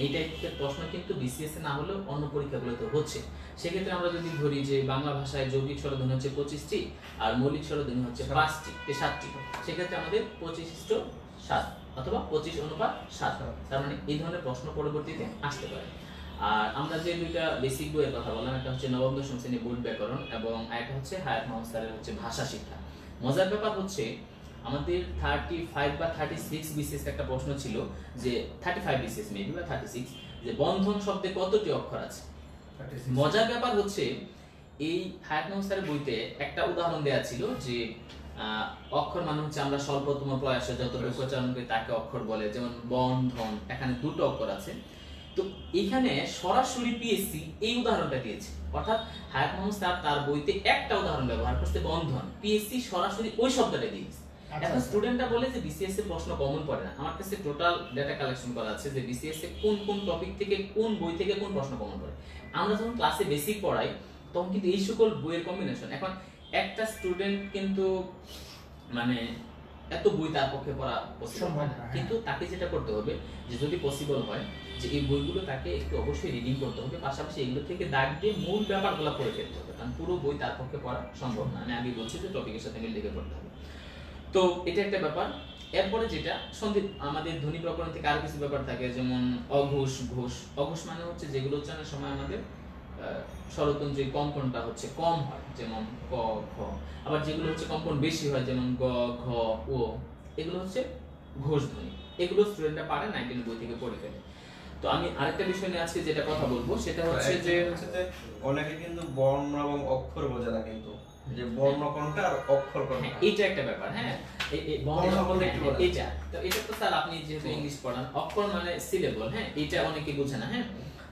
এই টাইপের প্রশ্ন কিন্তু বিসিএস এ না হলেও অন্য পরীক্ষাগুলোতে হচ্ছে। সেক্ষেত্রে আমরা যদি ধরি যে বাংলা ভাষায় যৌগিক স্বরধ্বনি হচ্ছে 25টি আর মৌলিক স্বরধ্বনি হচ্ছে 7টি, সেক্ষেত্রে আমাদের 25:7 অথবা 25:7, তার মানে এই ধরনের প্রশ্ন পরবর্তীতে আসতে পারে। আর আমরা যে দুইটা বেসিক বইয়ের কথা বললাম, একটা হচ্ছে নবম দশম শ্রেণী বোর্ড ব্যাকরণ এবং একটা হচ্ছে হায়াত মোহাম্মদ স্যারের হচ্ছে ভাষা শিক্ষা। মজার ব্যাপার হচ্ছে আমাদের 35 বা 36 বিসিএস একটা প্রশ্ন ছিল যে 35 বিসিএস মেবি বা 36 যে বন্ধন শব্দে কতটি অক্ষর আছে। মজার ব্যাপার হচ্ছে এই হায়াত মোহাম্মদ স্যারের বইতে একটা উদাহরণ দেওয়া ছিল যে অক্ষর মানে হচ্ছে আমরা স্বল্পতম প্রয়াসে যতটুকু উচ্চারণ করি তাকে অক্ষর বলে, যেমন বন্ধন, এখানে দুটো অক্ষর আছে। তো এখানে সরাসরি পিএসসি এই উদাহরণটা দিয়েছে, অর্থাৎ হায়াত মোহাম্মদ স্যার তার বইতে একটা উদাহরণ ব্যবহার করতে বন্ধন, পিএসসি সরাসরি ওই শব্দটা দিয়েছে। এখন স্টুডেন্টরা বলে যে বিসিএস এর প্রশ্ন কমন পড়ে না। আমার কাছে টোটাল ডেটা কালেকশন করা আছে যে বিসিএস এ কোন কোন টপিক থেকে কোন বই থেকে কোন প্রশ্ন কমন পড়ে। আমরা যখন ক্লাসে বেসিক পড়াই তখন কিন্তু এই সকল বইয়ের কম্বিনেশন, এখন একটা স্টুডেন্ট কিন্তু মানে এত বই তার পক্ষে পড়া পসিবল হয় না, কিন্তু তাকে যেটা করতে হবে যে যদি পসিবল হয় যে এই বইগুলো তাকে একটু অবশ্যই রিডিং করতে হবে, পাশাপাশি এগুলো থেকে দাগ দিয়ে মূল ব্যাপারগুলো পড়ে ফেলতে হবে, কারণ পুরো বই তার পক্ষে পড়া সম্ভব না। আমি আগে বলছি যে টপিকের সাথে মিল দেখে পড়তে হবে। তো এটা একটা ব্যাপার। এরপরে যেটা সন্ধি আমাদের ধ্বনি প্রকরণ থেকে আর কিছু ব্যাপার থাকে, যেমন অঘোষ, ঘোষ। অঘোষ মানে হচ্ছে যেগুলো উচ্চারণের সময় আমাদের স্বরতন্ত্রের কম্পনটা হচ্ছে কম হয়, যেমন ক, খ। আবার যেগুলো হচ্ছে কম্পন বেশি হয়, যেমন গ, ঘ, ও, এগুলো হচ্ছে ঘোষ ধ্বনি। এগুলো স্টুডেন্টরা পারে না, কিন্তু বই থেকে পড়ে ফেলে। তো আমি আরেকটা বিষয় নিয়ে আজকে যেটা কথা বলবো সেটা হচ্ছে যে অনেকে কিন্তু বর্ণ এবং অক্ষর বোঝে না, কিন্তু যে বর্ণ কোনটা আর অক্ষর কোনটা, এইটা একটা ব্যাপার। হ্যাঁ, এই বর্ণ বলতে একটু বলেন। এটা তো স্যার আপনি যেহেতু ইংলিশ পড়ান, অক্ষর মানে সিলেবল, হ্যাঁ, এটা অনেকে বোঝে না। হ্যাঁ,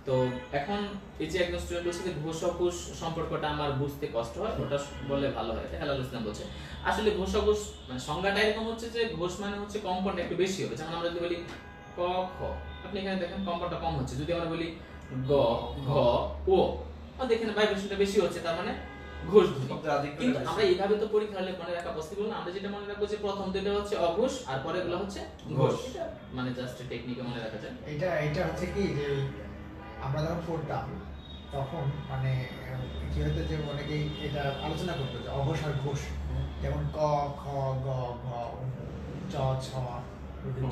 তো এখন এই যে একজন স্টুডেন্ট বলছে যে ঘোষ অঘোষ সম্পর্কটা আমার বুঝতে কষ্ট হয়, ওটা বলে ভালো হয়। হেলাল ইসলাম বলছে আসলে ঘোষ অঘোষ মানে সংজ্ঞাটা এরকম হচ্ছে যে ঘোষ মানে হচ্ছে কম্পনটা একটু বেশি হবে। যেমন আমরা যদি বলি ক, খ, আপনি এখানে দেখেন কম্পনটা কম হচ্ছে। যদি আমরা বলি গ, ঘ, ও, দেখেন ভাইব্রেশনটা বেশি হচ্ছে, তার মানে ঘোষ ধ্বনি। কিন্তু আমরা এইভাবে তো পরীক্ষা হলে মনে রাখা পসিবল না। আমরা যেটা মনে রাখবো যে প্রথম দুটো হচ্ছে অঘোষ আর পরেগুলো হচ্ছে ঘোষ, মানে জাস্ট টেকনিকে মনে রাখা যায়। এটা হচ্ছে কি যে আমরা যখন পড়তাম তখন মানে কি হতো যে অনেকেই এটা আলোচনা করতো যে অঘোষ আর ঘোষ, যেমন ক, খ, গ, ঘ, চ, ছ,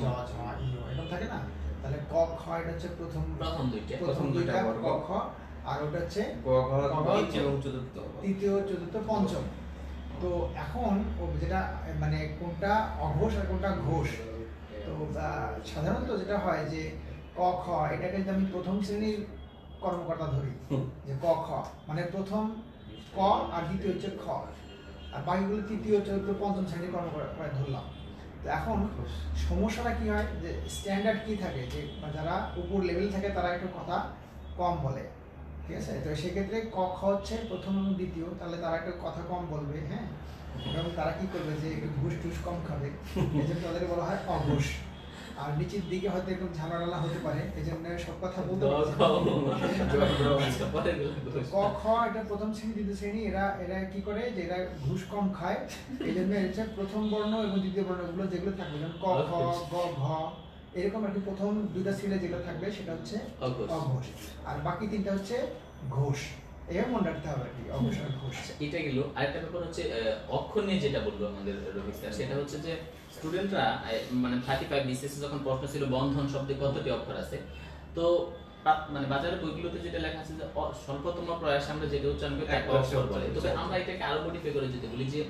চ, ছ, ই, এরকম থাকে না। তাহলে ক, খ এটা হচ্ছে প্রথম দুইটা ক, খ, আর ওটা হচ্ছে তৃতীয়, চতুর্থ, পঞ্চম। তো এখন যেটা মানে কোনটা অঘোষ আর কোনটা ঘোষ, তো সাধারণত যেটা হয় যে ক, খ এটাকে যদি আমি প্রথম শ্রেণীর কর্মকর্তা ধরি যে ক, খ মানে প্রথম ক আর দ্বিতীয় হচ্ছে খ, আর বাকিগুলো তৃতীয়, চতুর্থ, পঞ্চম শ্রেণীর কর্মকর্তা ধরলাম। তো এখন সমস্যাটা কি হয় যে স্ট্যান্ডার্ড কি থাকে যে যারা উপর লেভেল থাকে তারা একটু কথা কম বলে, ঠিক আছে। তো সেক্ষেত্রে ক, খ হচ্ছে প্রথম এবং দ্বিতীয়, তাহলে তারা একটু কথা কম বলবে। হ্যাঁ, এবং তারা কি করবে যে একটু ঘুষ টুস কম খাবে, এই জন্য তাদের বলা হয় অঘোষ। আর নিচের দিকে হয়তো একটু ঝামেলা হতে পারে, এই জন্য সব কথা বলতে পারছি। ক, খ এটা প্রথম শ্রেণী, দ্বিতীয় শ্রেণী, এরা কি করে যে এরা ঘুষ কম খায়, এই জন্য হচ্ছে প্রথম বর্ণ এবং দ্বিতীয় বর্ণগুলো যেগুলো থাকবে, যেমন ক, খ, গ, ঘ, এরকম একটি প্রথম দুইটা শ্রেণী যেগুলো থাকবে সেটা হচ্ছে অঘোষ, আর বাকি তিনটা হচ্ছে ঘোষ। এভাবে মনে রাখতে হবে আর কি, অবসর ঘোষ। এটা গেল। আরেকটা ব্যাপার হচ্ছে অক্ষর নিয়ে যেটা বললো আমাদের রফিক স্যার, সেটা হচ্ছে যে স্টুডেন্টরা মানে 35 BCS যখন প্রশ্ন ছিল বন্ধন শব্দে কতটি অক্ষর আছে, তো মানে বাজারে বইগুলোতে যেটা লেখা আছে যে স্বল্পতম প্রয়াসে আমরা যেটা উচ্চারণ করি তাকে অক্ষর বলে। তবে আমরা এটাকে আরো মডিফাই করে যেতে বলি যে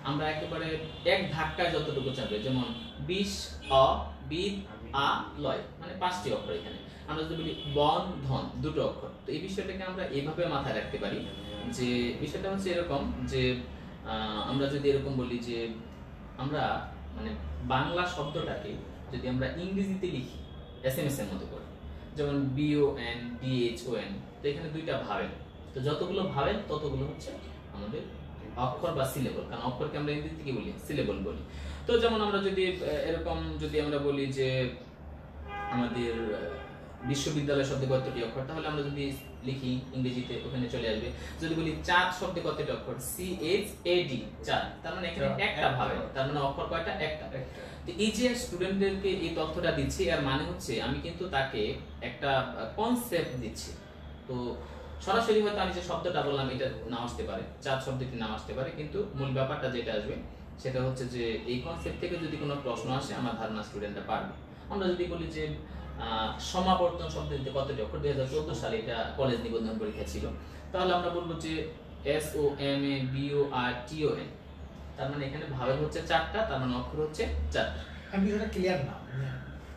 আমরা একেবারে এক ধাক্কায় যতটুকু চাপবে, যেমন 20 অ বিদ আ লয়, মানে 5টি অক্ষর। এখানে আমরা যদি বলি বন্ধন 2টো অক্ষর, তো এই বিষয়টাকে আমরা এইভাবে মাথায় রাখতে পারি যে বিষয়টা হচ্ছে এরকম যে আমরা যদি এরকম বলি যে আমরা মানে বাংলা শব্দটাকে যদি আমরা ইংরেজিতে লিখি SMS এর মতো করে, যেমন BON DHON, তো এখানে 2টা ভাবেল, তো যতগুলো ভাবেল ততগুলো হচ্ছে আমাদের অক্ষর বা সিলেবল, কারণ অক্ষরকে আমরা ইংরেজিতে কি বলি, সিলেবল বলি। তো যেমন আমরা যদি এরকম যদি আমরা বলি যে আমাদের বিশ্ববিদ্যালয় শব্দে কতটি অক্ষর, তাহলে আমরা যদি লিখি ইংরেজিতে ওখানে চলে আসবে। যদি বলি চাঁদ শব্দে কতটি অক্ষর, CHAD, চাঁদ, তার মানে এখানে একটা ভাবে, তার মানে অক্ষর কয়টা, একটা। তো এই যে স্টুডেন্টদেরকে এই তথ্যটা দিচ্ছি, এর মানে হচ্ছে আমি কিন্তু তাকে একটা কনসেপ্ট দিচ্ছি। তো সরাসরি হয়তো আমি যে শব্দটা বললাম এটা না আসতে পারে, চাঁদ শব্দটি না আসতে পারে, কিন্তু মূল ব্যাপারটা যেটা আসবে সেটা হচ্ছে যে এই কনসেপ্ট থেকে যদি কোনো প্রশ্ন আসে আমার ধারণা স্টুডেন্টরা পারবে। আমরা যদি বলি যে সমাবর্তন শব্দটিতে কতটি অক্ষর, 2014 সালে এটা কলেজ নিবন্ধন পরীক্ষা ছিল, তাহলে আমরা বলবো যে SOMABORTON, তার মানে এখানে ভাবেল হচ্ছে 4টা, তার মানে অক্ষর হচ্ছে 4টা। আমি বিষয়টা ক্লিয়ার না,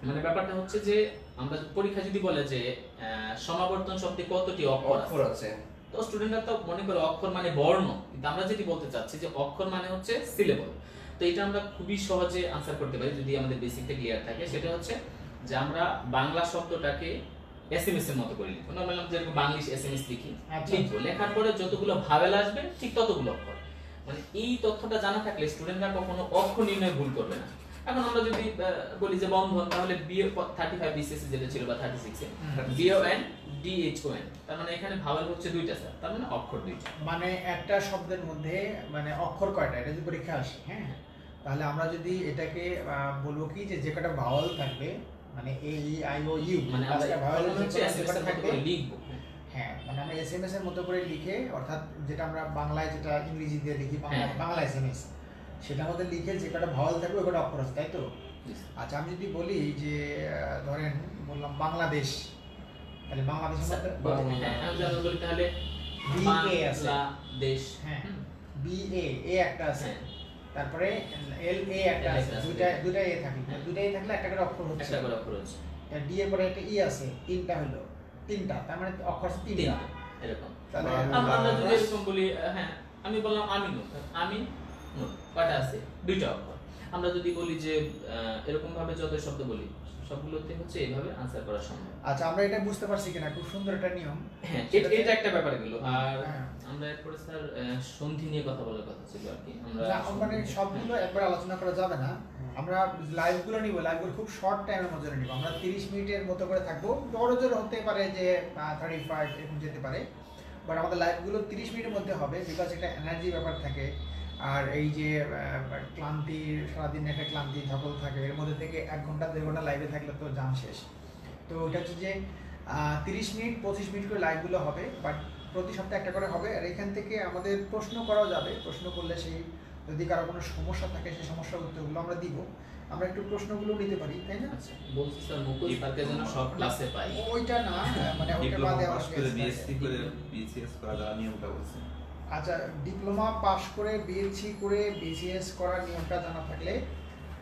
মানে ব্যাপারটা হচ্ছে যে আমরা পরীক্ষা যদি বলে যে সমাবর্তন শব্দে কতটি অক্ষর আছে, তো স্টুডেন্টরা তো মনে করে অক্ষর মানে বর্ণ, কিন্তু আমরা যেটি বলতে চাচ্ছি যে অক্ষর মানে হচ্ছে সিলেবল। তো এটা আমরা খুবই সহজে আনসার করতে পারি যদি আমাদের বেসিকটা ক্লিয়ার থাকে। সেটা হচ্ছে যে আমরা বাংলা শব্দটাকে SMS এর মতো করে লিখবো, নরমালি আমরা যেরকম বাংলিশ SMS লিখি, লিখবো, লেখার পরে যতগুলো ভাবেল আসবে ঠিক ততগুলো অক্ষর। মানে এই তথ্যটা জানা থাকলে স্টুডেন্টরা কখনো অক্ষর নির্ণয় ভুল করবে না। এখন আমরা যদি বলি যে বন্ধন, তাহলে 35 BCS যেটা ছিল বা 36 BON DHON, তার মানে এখানে ভাওয়েল হচ্ছে 2টা স্যার, তার মানে অক্ষর 2টা। মানে একটা শব্দের মধ্যে মানে অক্ষর কয়টা, এটা যদি পরীক্ষা আসে, হ্যাঁ, তাহলে আমরা যদি এটাকে বলবো কি যে কটা ভাওয়েল থাকবে, মানে A E I O U, মানে আমরা ভাওয়েল হচ্ছে SMS এর মতো করে লিখবো। হ্যাঁ, মানে আমরা SMS এর মতো করে লিখে, অর্থাৎ যেটা আমরা বাংলায় যেটা ইংরেজিতে লিখি, বাংলা SMS, সেটার মধ্যে লিখে যে কটা ভাওয়েল থাকবে ওই কটা অক্ষর আছে, তাই তো? আচ্ছা, আমি যদি বলি যে ধরেন বললাম বাংলাদেশ, তাহলে বাংলাদেশের মধ্যে আমি বলি তাহলে BA আছে, দেশ, হ্যাঁ, BA A একটা আছে, তারপরে LA একটা আছে, দুইটা A থাকলে, দুইটা A থাকলে একটা করে অক্ষর হচ্ছে, একটা করে অক্ষর হচ্ছে। D এর পরে একটা E আছে, তিনটা হলো, তিনটা, তার মানে অক্ষর আছে তিনটা, এরকম। তাহলে আমরা যদি এরকম বলি, হ্যাঁ, আমি বললাম আমিনুর, আমিন কয়টা আছে, 2টা অক্ষর। আমরা যদি বলি যে এরকম ভাবে যত শব্দ বলি সবগুলোতে হচ্ছে এইভাবে আনসার করা সম্ভব। আচ্ছা, আমরা এটা বুঝতে পারছি কিনা, খুব সুন্দর একটা নিয়ম। হ্যাঁ, এটা একটা ব্যাপার গেল। আর আমরা এরপরে স্যার সন্ধি নিয়ে কথা বলার কথা ছিল আর কি। আমরা মানে সবগুলো একবার আলোচনা করা যাবে না, আমরা লাইভগুলো নিব, লাইভগুলো খুব শর্ট টাইমের মধ্যে নিব, আমরা 30 মিনিটের মতো করে থাকবো, বড় জোর হতে পারে যে 35 এরকম যেতে পারে, বাট আমাদের লাইভগুলো 30 মিনিটের মধ্যে হবে, বিকজ একটা এনার্জি ব্যাপার থাকে, আর এই যে ক্লান্তি, সারাদিন একটা ক্লান্তি ধকল থাকে, এর মধ্যে থেকে 1 ঘন্টা 2 ঘন্টা লাইভে থাকলে তো জাম শেষ। তো এটা হচ্ছে যে 30 মিনিট 25 মিনিট করে লাইভগুলো হবে, বাট প্রতি সপ্তাহে একটা করে হবে। আর এখান থেকে আমাদের প্রশ্ন করাও যাবে, প্রশ্ন করলে সেই যদি কারো কোনো সমস্যা থাকে সেই সমস্যার উত্তরগুলো আমরা দিব, আমরা একটু প্রশ্নগুলো নিতে পারি, তাই না? আচ্ছা, বলছি স্যার মুকুল স্যারকে যেন সব ক্লাসে পাই। ওইটা না, মানে ওইটা বাদে পাস করে বিএসসি করে বিসিএস করা যাওয়ার নিয়মটা বলছি। আচ্ছা, ডিপ্লোমা পাস করে বিএসসি করে বিসিএস করার নিয়মটা জানা থাকলে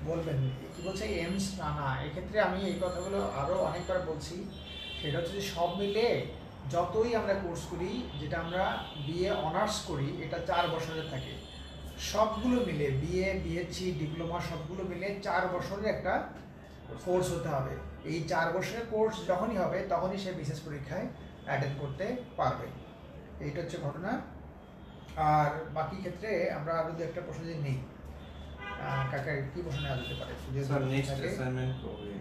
বলবেন। কি বলছে এমস না, এক্ষেত্রে আমি এই কথাগুলো আরও অনেকবার বলছি, সেটা হচ্ছে যে সব মিলে যতই আমরা কোর্স করি, যেটা আমরা বিএ অনার্স করি, এটা 4 বছরের থাকে, সবগুলো মিলে বিএ বিএসসি ডিপ্লোমা সবগুলো মিলে 4 বছরের একটা কোর্স হতে হবে। এই 4 বছরের কোর্স যখনই হবে তখনই সে বিশেষ পরীক্ষায় অ্যাটেন্ড করতে পারবে, এইটা হচ্ছে ঘটনা। আর বাকি ক্ষেত্রে আমরা আরো দু একটা প্রশ্ন যদি নেই, কাকা কি প্রশ্ন নেওয়া যেতে পারে? স্যার নেক্সট অ্যাসাইনমেন্ট কবে?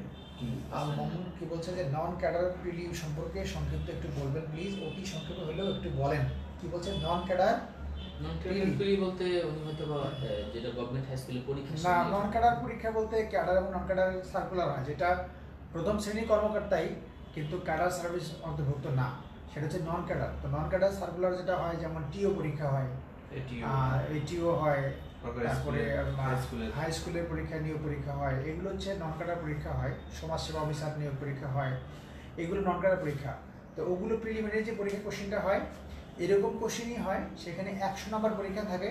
মামুন কি বলছে যে নন ক্যাডার প্রিলিম সম্পর্কে সংক্ষিপ্ত একটু বলবেন প্লিজ, অতি সংক্ষেপে হলেও একটু বলেন। কি বলছে নন ক্যাডার বলতে উনি হয়তো যেটা গভর্নমেন্ট হাই স্কুলে পরীক্ষা, না, নন ক্যাডার পরীক্ষা বলতে ক্যাডার এবং নন ক্যাডার সার্কুলার হয়, যেটা প্রথম শ্রেণীর কর্মকর্তাই কিন্তু ক্যাডার সার্ভিস অন্তর্ভুক্ত না, সেটা হচ্ছে নন ক্যাডার। তো নন ক্যাডার সার্কুলার যেটা হয়, যেমন টিও পরীক্ষা হয়, এটিও হয়, তারপরে হাই স্কুলের পরীক্ষা নিয়োগ পরীক্ষা হয়, এগুলো হচ্ছে নন ক্যাডার পরীক্ষা হয়। সমাজসেবা অফিসার নিয়োগ পরীক্ষা হয়, এগুলো নন ক্যাডার পরীক্ষা। তো ওগুলো প্রিলিমিনারি যে পরীক্ষা কোশ্চেনটা হয় এরকম কোশ্চেনই হয়, সেখানে 100 নম্বর পরীক্ষা থাকে।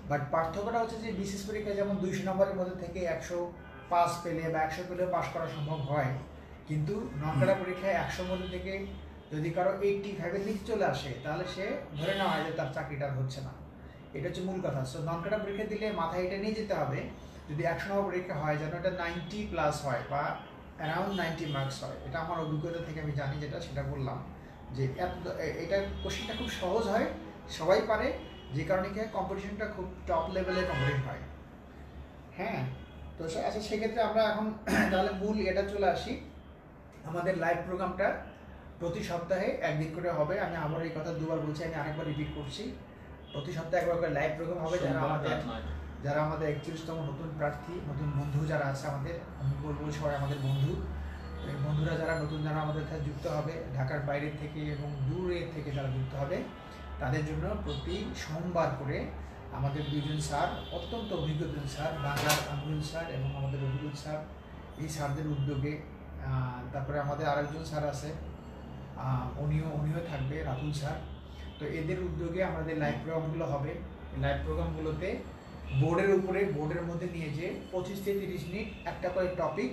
বাট পার্থক্যটা হচ্ছে যে বিসিএস পরীক্ষায় যেমন 200 নম্বরের মধ্যে থেকে 105 পেলে বা 100 পেলে পাস করা সম্ভব হয়, কিন্তু নন ক্যাডার পরীক্ষায় 100 মধ্যে থেকে যদি কারো 85-এর নিচে চলে আসে তাহলে সে ধরে নেওয়া হয় যে তার চাকরিটা হচ্ছে না। এটা হচ্ছে মূল কথা। সো নন ক্যাডার পরীক্ষা দিলে মাথায় এটা নিয়ে যেতে হবে, যদি 100 নম্বর পরীক্ষা হয় যেন এটা 90+ হয় বা অ্যারাউন্ড 90 মার্কস হয়। এটা আমার অভিজ্ঞতা থেকে আমি জানি, যেটা সেটা বললাম যে এটা কোশ্চেনটা খুব সহজ হয়, সবাই পারে, যে কারণে কি কম্পিটিশনটা খুব টপ লেভেলে কম্পিটিশন হয়। হ্যাঁ, তো আচ্ছা সেক্ষেত্রে আমরা এখন তাহলে মূল এটা চলে আসি। আমাদের লাইভ প্রোগ্রামটা প্রতি সপ্তাহে একদিন করে হবে। আমি আবার এই কথা দুবার বলছি, আমি আরেকবার রিপিট করছি। প্রতি সপ্তাহে একবার করে লাইভ প্রোগ্রাম হবে। যারা আমাদের 41তম নতুন প্রার্থী, নতুন বন্ধু যারা আছে আমাদের, আমি বলবো সবাই আমাদের বন্ধু। এই বন্ধুরা যারা নতুন, যারা আমাদের সাথে যুক্ত হবে ঢাকার বাইরে থেকে এবং দূরের থেকে যারা যুক্ত হবে, তাদের জন্য প্রতি সোমবার করে আমাদের দুজন স্যার, অত্যন্ত অভিজ্ঞ দুজন স্যার, বাংলার আমিনুল স্যার এবং আমাদের রবিউল স্যার, এই স্যারদের উদ্যোগে, তারপরে আমাদের আরেকজন স্যার আছে, উনিও থাকবে, রাতুল স্যার। তো এদের উদ্যোগে আমাদের লাইভ প্রোগ্রামগুলো হবে। লাইভ প্রোগ্রামগুলোতে বোর্ডের মধ্যে নিয়ে যে 25 থেকে 30 মিনিট একটা করে টপিক,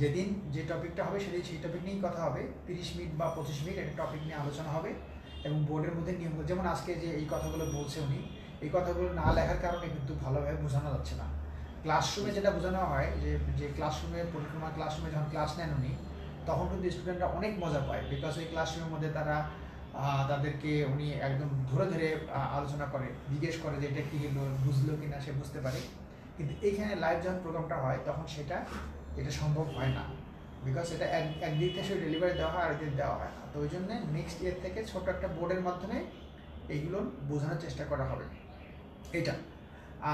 যেদিন যে টপিকটা হবে সেদিন সেই টপিক নিয়েই কথা হবে। 30 মিনিট বা 25 মিনিট একটা টপিক নিয়ে আলোচনা হবে এবং বোর্ডের মধ্যে নিয়ম, যেমন আজকে যে এই কথাগুলো বলছে উনি, এই কথাগুলো না লেখার কারণে কিন্তু ভালোভাবে বোঝানো যাচ্ছে না। ক্লাসরুমে যেটা বোঝানো হয়, যে ক্লাসরুমে পরিক্রমা ক্লাসরুমে যখন ক্লাস নেন উনি, তখন কিন্তু স্টুডেন্টরা অনেক মজা পায়, বিকজ ওই ক্লাসরুমের মধ্যে তাদেরকে উনি একদম ধরে ধরে আলোচনা করে, জিজ্ঞেস করে যে এটা কী হলো, বুঝলো কি না, সে বুঝতে পারে। কিন্তু এইখানে লাইভ যখন প্রোগ্রামটা হয় তখন এটা সম্ভব হয় না, বিকজ এটা একদিক থেকে ডেলিভারি দেওয়া হয়, আরেকদিন দেওয়া হয় না। তো ওই জন্য নেক্সট ইয়ার থেকে ছোট একটা বোর্ডের মাধ্যমে এইগুলো বোঝানোর চেষ্টা করা হবে এটা।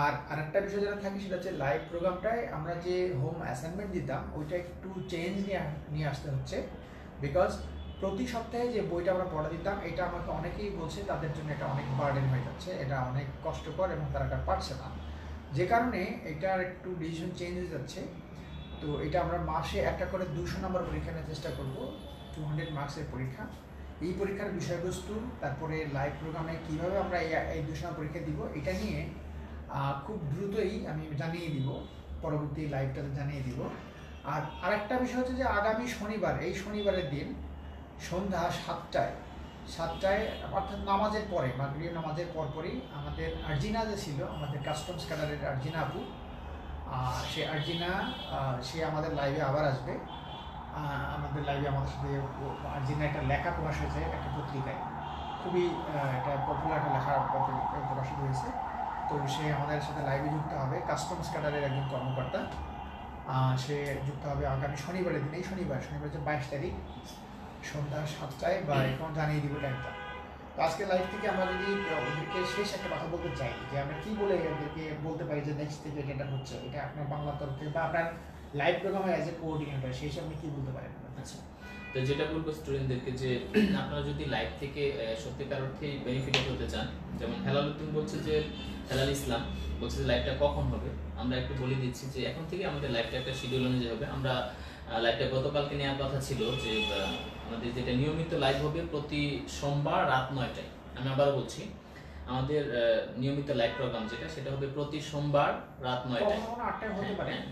আর আরেকটা বিষয় যেটা থাকে সেটা হচ্ছে লাইভ প্রোগ্রামটায় আমরা যে হোম অ্যাসাইনমেন্ট দিতাম ওইটা একটু চেঞ্জ নিয়ে আসতে হচ্ছে, বিকজ প্রতি সপ্তাহে যে বইটা আমরা পড়া দিতাম, এটা আমাকে অনেকেই বলছে তাদের জন্য এটা অনেক বার্ডেন হয়ে যাচ্ছে, এটা অনেক কষ্টকর এবং তারা এটা পারছে না, যে কারণে এটার একটু ডিসিশন চেঞ্জ হয়ে যাচ্ছে। তো এটা আমরা মাসে একটা করে 200 নম্বর পরীক্ষা নেওয়ার চেষ্টা করব, 200 মার্কসের পরীক্ষা। এই পরীক্ষার বিষয়বস্তু, তারপরে লাইভ প্রোগ্রামে কীভাবে আমরা এই 200 নম্বর পরীক্ষা দিব, এটা নিয়ে খুব দ্রুতই আমি জানিয়ে দিব, পরবর্তী লাইভটাতে জানিয়ে দিব। আর আরেকটা বিষয় হচ্ছে যে আগামী শনিবার, এই শনিবারের দিন সন্ধ্যা 7টায় অর্থাৎ নামাজের পরে, মাগরিব নামাজের পরপরই আমাদের আর্জিনা যে ছিল, আমাদের কাস্টমস ক্যাডারের আর্জিনা আপু, সে আমাদের লাইভে আবার আসবে। আমাদের লাইভে আমাদের সাথে আর্জিনা একটা লেখা প্রকাশ হয়েছে একটা পত্রিকায়, খুবই একটা পপুলার একটা লেখা প্রকাশিত হয়েছে। তো সে আমাদের সাথে লাইভে যুক্ত হবে, কাস্টমস ক্যাডারের একজন কর্মকর্তা। সে যুক্ত হবে আগামী শনিবারের দিন, এই শনিবার হচ্ছে 22 তারিখ সন্ধ্যা 7টায়, বা এখন জানিয়ে দিব টাইমটা। তো আজকে লাইভ থেকে আমরা যদি ওদেরকে শেষ একটা কথা বলতে চাই, যে আমরা কী বলে ওদেরকে বলতে পারি যে নেক্সট থেকে এটা হচ্ছে, এটা আপনার বাংলা তরফ থেকে বা আপনার লাইভ প্রোগ্রামে অ্যাজ এ কোঅর্ডিনেটর, সেই হিসাবে আপনি কী বলতে পারেন? আচ্ছা, তো যেটা বলবো স্টুডেন্টদেরকে যে আপনারা যদি লাইভ থেকে সত্যিকার অর্থেই বেনিফিটেড হতে চান, যেমন হেলাল উদ্দিন বলছে যে, হেলাল ইসলাম বলছে যে লাইভটা কখন হবে, আমরা একটু বলে দিচ্ছি যে এখন থেকে আমাদের লাইভটা একটা শিডিউল অনুযায়ী হবে। আমরা লাইভটা গতকালকে নেওয়ার কথা ছিল, যে আমাদের যেটা নিয়মিত লাইভ হবে প্রতি সোমবার রাত 9টায়। আমি আবারও বলছি, আমাদের নিয়মিত লাইভ প্রোগ্রাম যেটা, সেটা হবে প্রতি সোমবার রাত 9টায়।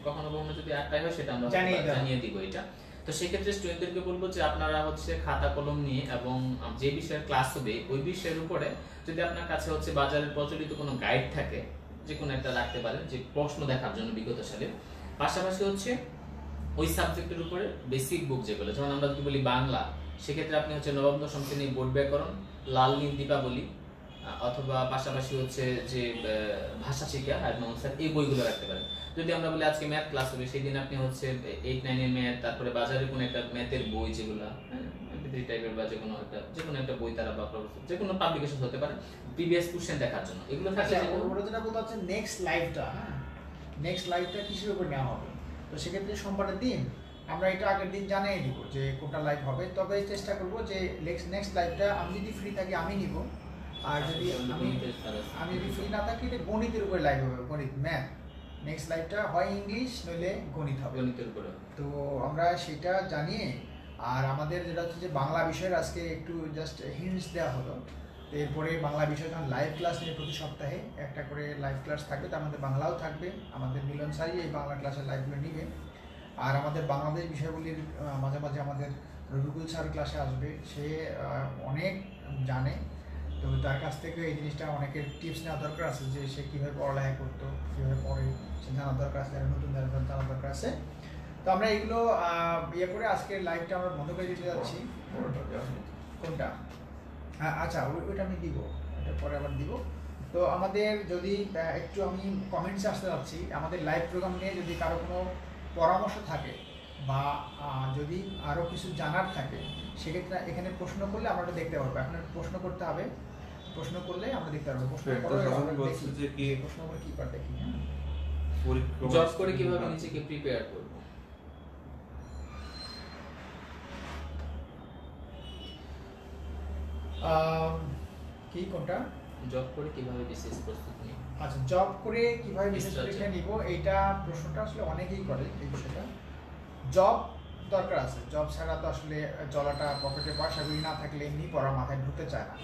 কখনো কখনো যদি 8টায় হয় সেটা আমরা জানিয়ে দিব এটা। তো সেক্ষেত্রে স্টুডেন্টদেরকে বলবো যে আপনারা খাতা কলম নিয়ে এবং যে বিষয়ের ক্লাস হবে ওই বিষয়ের উপরে যদি আপনার কাছে বাজারের প্রচলিত কোনো গাইড থাকে, যে কোনো একটা রাখতে পারেন, যে প্রশ্ন দেখার জন্য বিগত সালে। পাশাপাশি ওই সাবজেক্টের উপরে বেসিক বুক যেগুলো, যেমন আমরা যদি বলি বাংলা, সেক্ষেত্রে আপনি নবম দশম শ্রেণী বোর্ড ব্যাকরণ, লাল নীল দীপাবলি, অথবা পাশাপাশি যে ভাষা শিক্ষা স্যার, এই বইগুলো রাখতে পারেন। যদি আমরা বলি আজকে ম্যাথ ক্লাস হবে, সেই দিন আপনি 8-9 এর ম্যাথ, তারপরে বাজারে কোনো একটা ম্যাথের বই, যেগুলো টাইপের বা যে কোনো একটা বই তারা, বা যে কোনো পাবলিকেশন হতে পারে, প্রিভিয়াস কোশ্চেন দেখার জন্য এগুলো থাকে। ওরা যেটা বলতে হচ্ছে নেক্সট লাইভটা কিসের উপর নেওয়া হবে। তো সেক্ষেত্রে সোমবারের দিন আমরা এটা আগের দিন জানিয়ে দিব যে কোনটা লাইভ হবে, তবে চেষ্টা করব যে নেক্সট লাইভটা আমি যদি ফ্রি থাকি আমি নিব, আর যদি আমি যদি ফ্রি না থাকি এটা গণিতের উপরে লাইভ হবে, গণিত ম্যাথ। নেক্সট লাইভটা হয় ইংলিশ নইলে গণিত হবে, গণিতের উপরে। তো আমরা সেটা জানিয়ে, আর আমাদের যেটা হচ্ছে যে বাংলা বিষয়ের আজকে একটু জাস্ট হিন্টস দেওয়া হলো, এরপরে বাংলা বিষয় যখন লাইভ ক্লাস নিয়ে প্রতি সপ্তাহে একটা করে লাইভ ক্লাস থাকবে, তার মধ্যে বাংলাও থাকবে, আমাদের মিলন স্যারই এই বাংলা ক্লাসের লাইভগুলো নিবে। আর আমাদের বাংলাদেশ বিষয়গুলির মাঝে মাঝে আমাদের রবিকুল স্যার ক্লাসে আসবে, সে অনেক জানে, তো তার কাছ থেকে এই জিনিসটা অনেকের টিপস নেওয়া দরকার আছে, যে সে কীভাবে পড়ালেখা করতো, কীভাবে পড়ে, সে জানার দরকার আছে, নতুন জানার দরকার আছে। তো আমরা এগুলো ইয়ে করে আজকের লাইভটা আমরা বন্ধ করে দিতে যাচ্ছি। কোনটা? আচ্ছা, ওইটা আমি দিব, এটা পরে আবার দিব। তো আমাদের যদি একটু আমি কমেন্টসে আসতে যাচ্ছি, আমাদের লাইভ প্রোগ্রাম নিয়ে যদি কারো কোনো পরামর্শ থাকে বা যদি আরও কিছু জানার থাকে, সেক্ষেত্রে এখানে প্রশ্ন করলে আমরা ওটা দেখতে পারবো। এখন প্রশ্ন করতে হবে, প্রশ্ন করলে আমরা দেখতে পারবো। প্রশ্ন করে কি পার দেখি। জব করে কিভাবে নিজেকে প্রিপেয়ার করব? কি কোনটা? জব করে কিভাবে বিসিএস প্রস্তুতি নিব? আচ্ছা, জব করে কিভাবে বিসিএস পরীক্ষা নিব, এইটা প্রশ্নটা আসলে অনেকেই করে এই বিষয়টা। জব দরকার আছে, জব ছাড়া তো আসলে চলাটা, পকেটে পয়সাগুলি না থাকলে এমনি পড়া মাথায় ঢুকতে চায় না।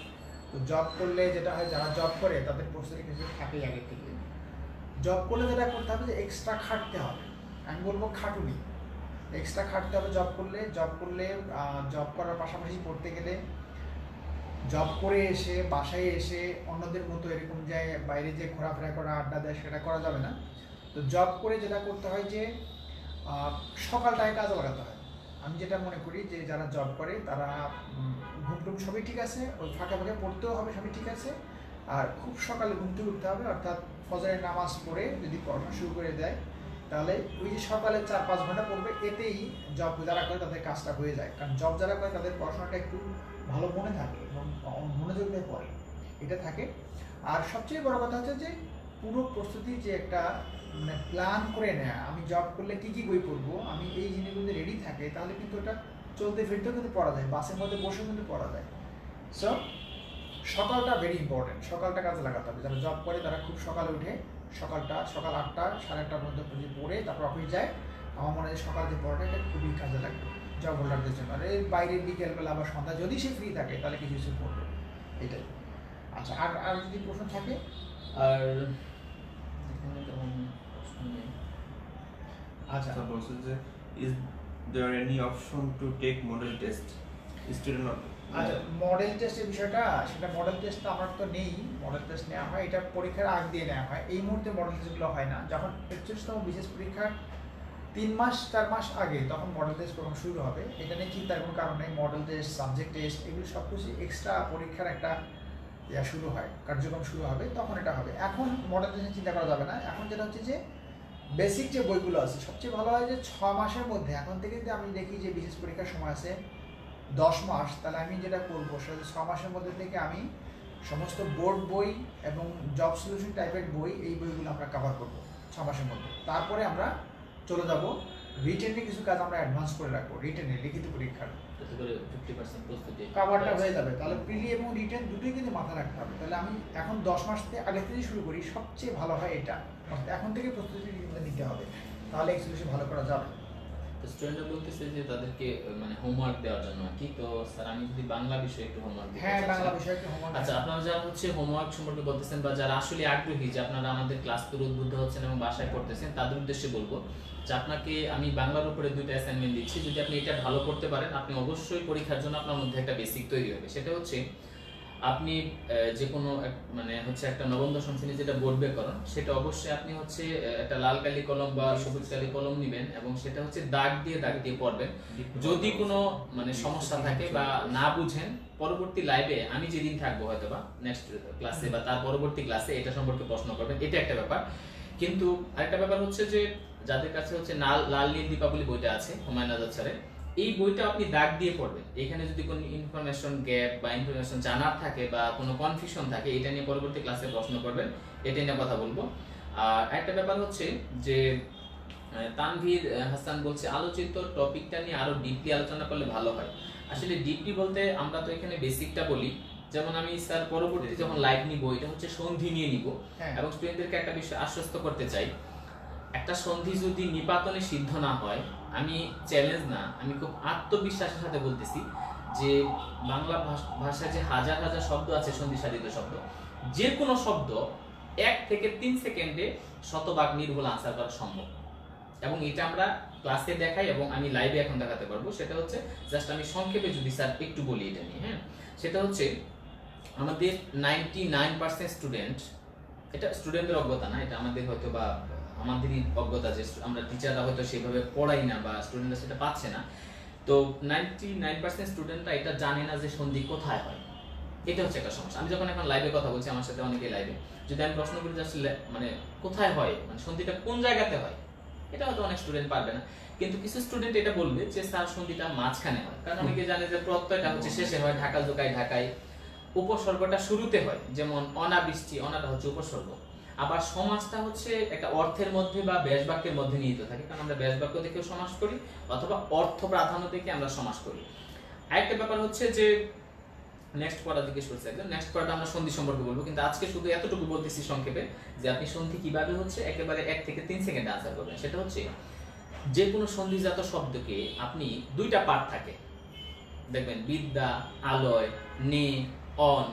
তো জব করলে যেটা হয়, যারা জব করে তাদের প্রস্তুতি কিন্তু থাকেই আগে থেকে। জব করলে যেটা করতে হবে যে এক্সট্রা খাটতে হবে, আমি বলবো খাটুনি, এক্সট্রা খাটতে হবে জব করলে। জব করার পাশাপাশি পড়তে গেলে, জব করে এসে বাসায় এসে অন্যদের মতো এরকম যায় বাইরে যে ঘোরাফেরা করা, আড্ডা দেয়, সেটা করা যাবে না। তো জব করে যেটা করতে হয় যে সকালটায় কাজে লাগাতে হয়। আমি যেটা মনে করি যে যারা জব করে তারা ঘুমটুম সবই ঠিক আছে, ওই ফাঁকে ফাঁকে পড়তেও হবে, সবই ঠিক আছে। আর খুব সকালে ঘুম থেকে উঠতে হবে, অর্থাৎ ফজরের নামাজ পড়ে যদি পড়াশোনা শুরু করে দেয়, তাহলে ওই যে সকালে 4-5 ঘন্টা পড়বে, এতেই জব যারা করে তাদের কাজটা হয়ে যায়। কারণ জব যারা করে তাদের পড়াশোনাটা একটু ভালো মনে থাকে এবং মনোযোগ দিয়ে পড়ে, এটা থাকে। আর সবচেয়ে বড় কথা হচ্ছে যে পুরো প্রস্তুতি যে একটা মানে প্ল্যান করে নেয়া, আমি জব করলে কী কী বই পড়বো, আমি এই জিনিসগুলো রেডি থাকে, তাহলে কিন্তু ওটা চলতে ফিরতেও কিন্তু পড়া যায়, বাসের মধ্যে বসেও কিন্তু পড়া যায়। সো সকালটা ভেরি ইম্পর্টেন্ট, সকালটা কাজে লাগাতে হবে। যারা জব করে তারা খুব সকালে উঠে সকাল 8টা 8:30টার মধ্যে পড়ে তারপর অফিস যায়। আমার মনে হয় সকাল যে পড়াটা এটা খুবই কাজে লাগবে জব হোল্ডারদের জন্য। আর এর বাইরে বিকেলবেলা বা সন্ধ্যা যদি সে ফ্রি থাকে তাহলে কিছু কিছু পড়বে, এটাই। আচ্ছা, আর যদি প্রশ্ন থাকে? আর এখানে তেমন প্রশ্ন নেই। আচ্ছা, বলছেন যে is there any option to take model test student not? আচ্ছা, মডেল টেস্টের বিষয়টা, সেটা মডেল টেস্ট আমার তো নেই। মডেল টেস্ট নেওয়া হয়, এটা পরীক্ষার আগ দিয়ে নেওয়া হয়। এই মুহূর্তে মডেল টেস্টগুলো হয় না। যখন 41তম বিশেষ পরীক্ষার 3-4 মাস আগে তখন মডেল টেস্ট প্রোগ্রাম শুরু হবে। এটা নিয়ে চিন্তার কোনো কারণ নেই। মডেল টেস্ট, সাবজেক্ট টেস্ট, এগুলো সব কিছু এক্সট্রা পরীক্ষার একটা শুরু হয়, কার্যক্রম শুরু হবে, তখন এটা হবে। এখন মডেল টেস্ট চিন্তা করা যাবে না। এখন যেটা হচ্ছে যে বেসিক যে বইগুলো আছে, সবচেয়ে ভালো হয় যে 6 মাসের মধ্যে, এখন থেকে যদি আমি দেখি যে বিশেষ পরীক্ষার সময় আছে 10 মাস, তাহলে আমি যেটা করবো সেটা 6 মাসের মধ্যে থেকে আমি সমস্ত বোর্ড বই এবং জব সলিউশন টাইপের বই, এই বইগুলো আমরা কভার করবো 6 মাসের মধ্যে। তারপরে আমরা চলে যাব রিটেনে, কিছু কাজ আমরা অ্যাডভান্স করে রাখবো, রিটেনে লিখিত পরীক্ষার যাতে করে 50% প্রস্তুতি কভারটা হয়ে যাবে। তাহলে প্রিলি এবং রিটেন দুটোই কিন্তু মাথা রাখতে হবে। তাহলে আমি এখন 10 মাস থেকে আগে থেকে শুরু করি, সবচেয়ে ভালো হয় এটা। এখন থেকে প্রস্তুতি নিতে হবে, তাহলে এক্সিকিউশন ভালো করা যাবে। তো স্টুডেন্টরা বলতেছে যে তাদেরকে মানে হোমওয়ার্ক দেওয়ার জন্য আর কি। তো স্যার আমি যদি বাংলা বিষয়ে একটু হোমওয়ার্ক দিতে হ্যাঁ, চাচ্ছি। বাংলা বিষয়ে একটু হোমওয়ার্ক। আচ্ছা, আপনারা যারা হচ্ছে হোমওয়ার্ক সম্পর্কে বলতেছেন বা যারা আসলে আগ্রহী যে আপনারা আমাদের ক্লাস করে উদ্বুদ্ধ হচ্ছেন এবং বাসায় পড়তেছেন, তাদের উদ্দেশ্যে বলবো যে আপনাকে আমি বাংলার উপরে 2টা অ্যাসাইনমেন্ট দিচ্ছি। যদি আপনি এটা ভালো করতে পারেন, আপনি অবশ্যই পরীক্ষার জন্য আপনার মধ্যে একটা বেসিক তৈরি হবে। সেটা হচ্ছে আপনি যে কোনো মানে হচ্ছে একটা নবম দশম শ্রেণী যেটা বোর্ড ব্যাকরণ, সেটা অবশ্যই আপনি হচ্ছে একটা লাল কালি কলম বা সবুজ কালি কলম নেবেন এবং সেটা হচ্ছে দাগ দিয়ে পড়বেন। যদি কোনো মানে সমস্যা থাকে বা না বুঝেন, পরবর্তী লাইভে আমি যেদিন থাকবো হয়তো বা নেক্সট ক্লাসে বা তার পরবর্তী ক্লাসে এটা সম্পর্কে প্রশ্ন করবেন, এটা একটা ব্যাপার। কিন্তু আরেকটা ব্যাপার হচ্ছে যে যাদের কাছে হচ্ছে লাল নীল দীপাবলি বইটা আছে হুমায়ুন আজাদ স্যারের, এই বইটা আপনি দাগ দিয়ে পড়বেন। এখানে যদি কোনো ইনফরমেশন গ্যাপ বা ইনফরমেশন জানার থাকে বা কোনো কনফিউশন থাকে, এটা নিয়ে পরবর্তী ক্লাসে প্রশ্ন করবেন, এটা নিয়ে কথা বলবো। আর একটা ব্যাপার হচ্ছে যে তানভীর হাসান বলছে আলোচিত টপিকটা নিয়ে আরো ডিপলি আলোচনা করলে ভালো হয়। আসলে ডিপলি বলতে আমরা তো এখানে বেসিকটা বলি, যেমন আমি স্যার পরবর্তীতে যখন লাইভ নিব এটা হচ্ছে সন্ধি নিয়ে নিব, এবং স্টুডেন্টদেরকে একটা বিষয় আশ্বস্ত করতে চাই, একটা সন্ধি যদি নিপাতনে সিদ্ধ না হয়, আমি চ্যালেঞ্জ না, আমি খুব আত্মবিশ্বাসের সাথে বলতেছি যে বাংলা ভাষায় যে হাজার হাজার শব্দ আছে সন্ধি সাধিত শব্দ, যে কোনো শব্দ 1 থেকে 3 সেকেন্ডে শতভাগ নির্ভুল আনসার করা সম্ভব। এবং এটা আমরা ক্লাসে দেখাই এবং আমি লাইভে এখন দেখাতে পারবো। সেটা হচ্ছে জাস্ট আমি সংক্ষেপে যদি স্যার একটু বলি এটা নিয়ে, হ্যাঁ, সেটা হচ্ছে আমাদের 99% স্টুডেন্ট, এটা স্টুডেন্টের অজ্ঞতা না, এটা আমাদের হয়তো বা আমাদেরই অজ্ঞতা যে আমরা টিচাররা হয়তো সেভাবে পড়াই না বা স্টুডেন্টরা সেটা পাচ্ছে না। তো 99% স্টুডেন্টরা এটা জানে না যে সন্ধি কোথায় হয়। এটা হচ্ছে একটা সমস্যা। আমি যখন এখন লাইভে কথা বলছি, আমার সাথে অনেকে লাইভে, যদি আমি প্রশ্ন করি যে আসলে মানে কোথায় হয়, মানে সন্ধিটা কোন জায়গাতে হয়, এটা হয়তো অনেক স্টুডেন্ট পারবে না। কিন্তু কিছু স্টুডেন্ট এটা বলবে যে স্যার সন্ধিটা মাঝখানে হয়, কারণ অনেকে জানে যে প্রত্যয়টা হচ্ছে শেষে হয়, ঢাকা জোকায় ঢাকায়, উপসর্গটা শুরুতে হয়, যেমন অনাবৃষ্টি, অনাটা হচ্ছে উপসর্গ। আবার সমাসটা হচ্ছে একটা অর্থের মধ্যে বা ব্যাস বাক্যের মধ্যে নিহিত থাকে, কারণ আমরা ব্যাস বাক্য দেখেও সমাস করি অথবা অর্থ প্রাধান্য দেখে আমরা সমাস করি। আরেকটা ব্যাপার হচ্ছে যে নেক্সট পড়া জিজ্ঞেস করছে একজন, নেক্সট পড়াটা আমরা সন্ধি সম্পর্কে বলবো, কিন্তু আজকে শুধু এতটুকু বলতেছি সংক্ষেপে যে আপনি সন্ধি কিভাবে হচ্ছে একেবারে 1 থেকে 3 সেকেন্ডে আনসার করবেন। সেটা হচ্ছে যে কোনো সন্ধিজাত শব্দকে আপনি 2টা পার্ট থাকে, দেখবেন বিদ্যা, আলয়, নে, অন,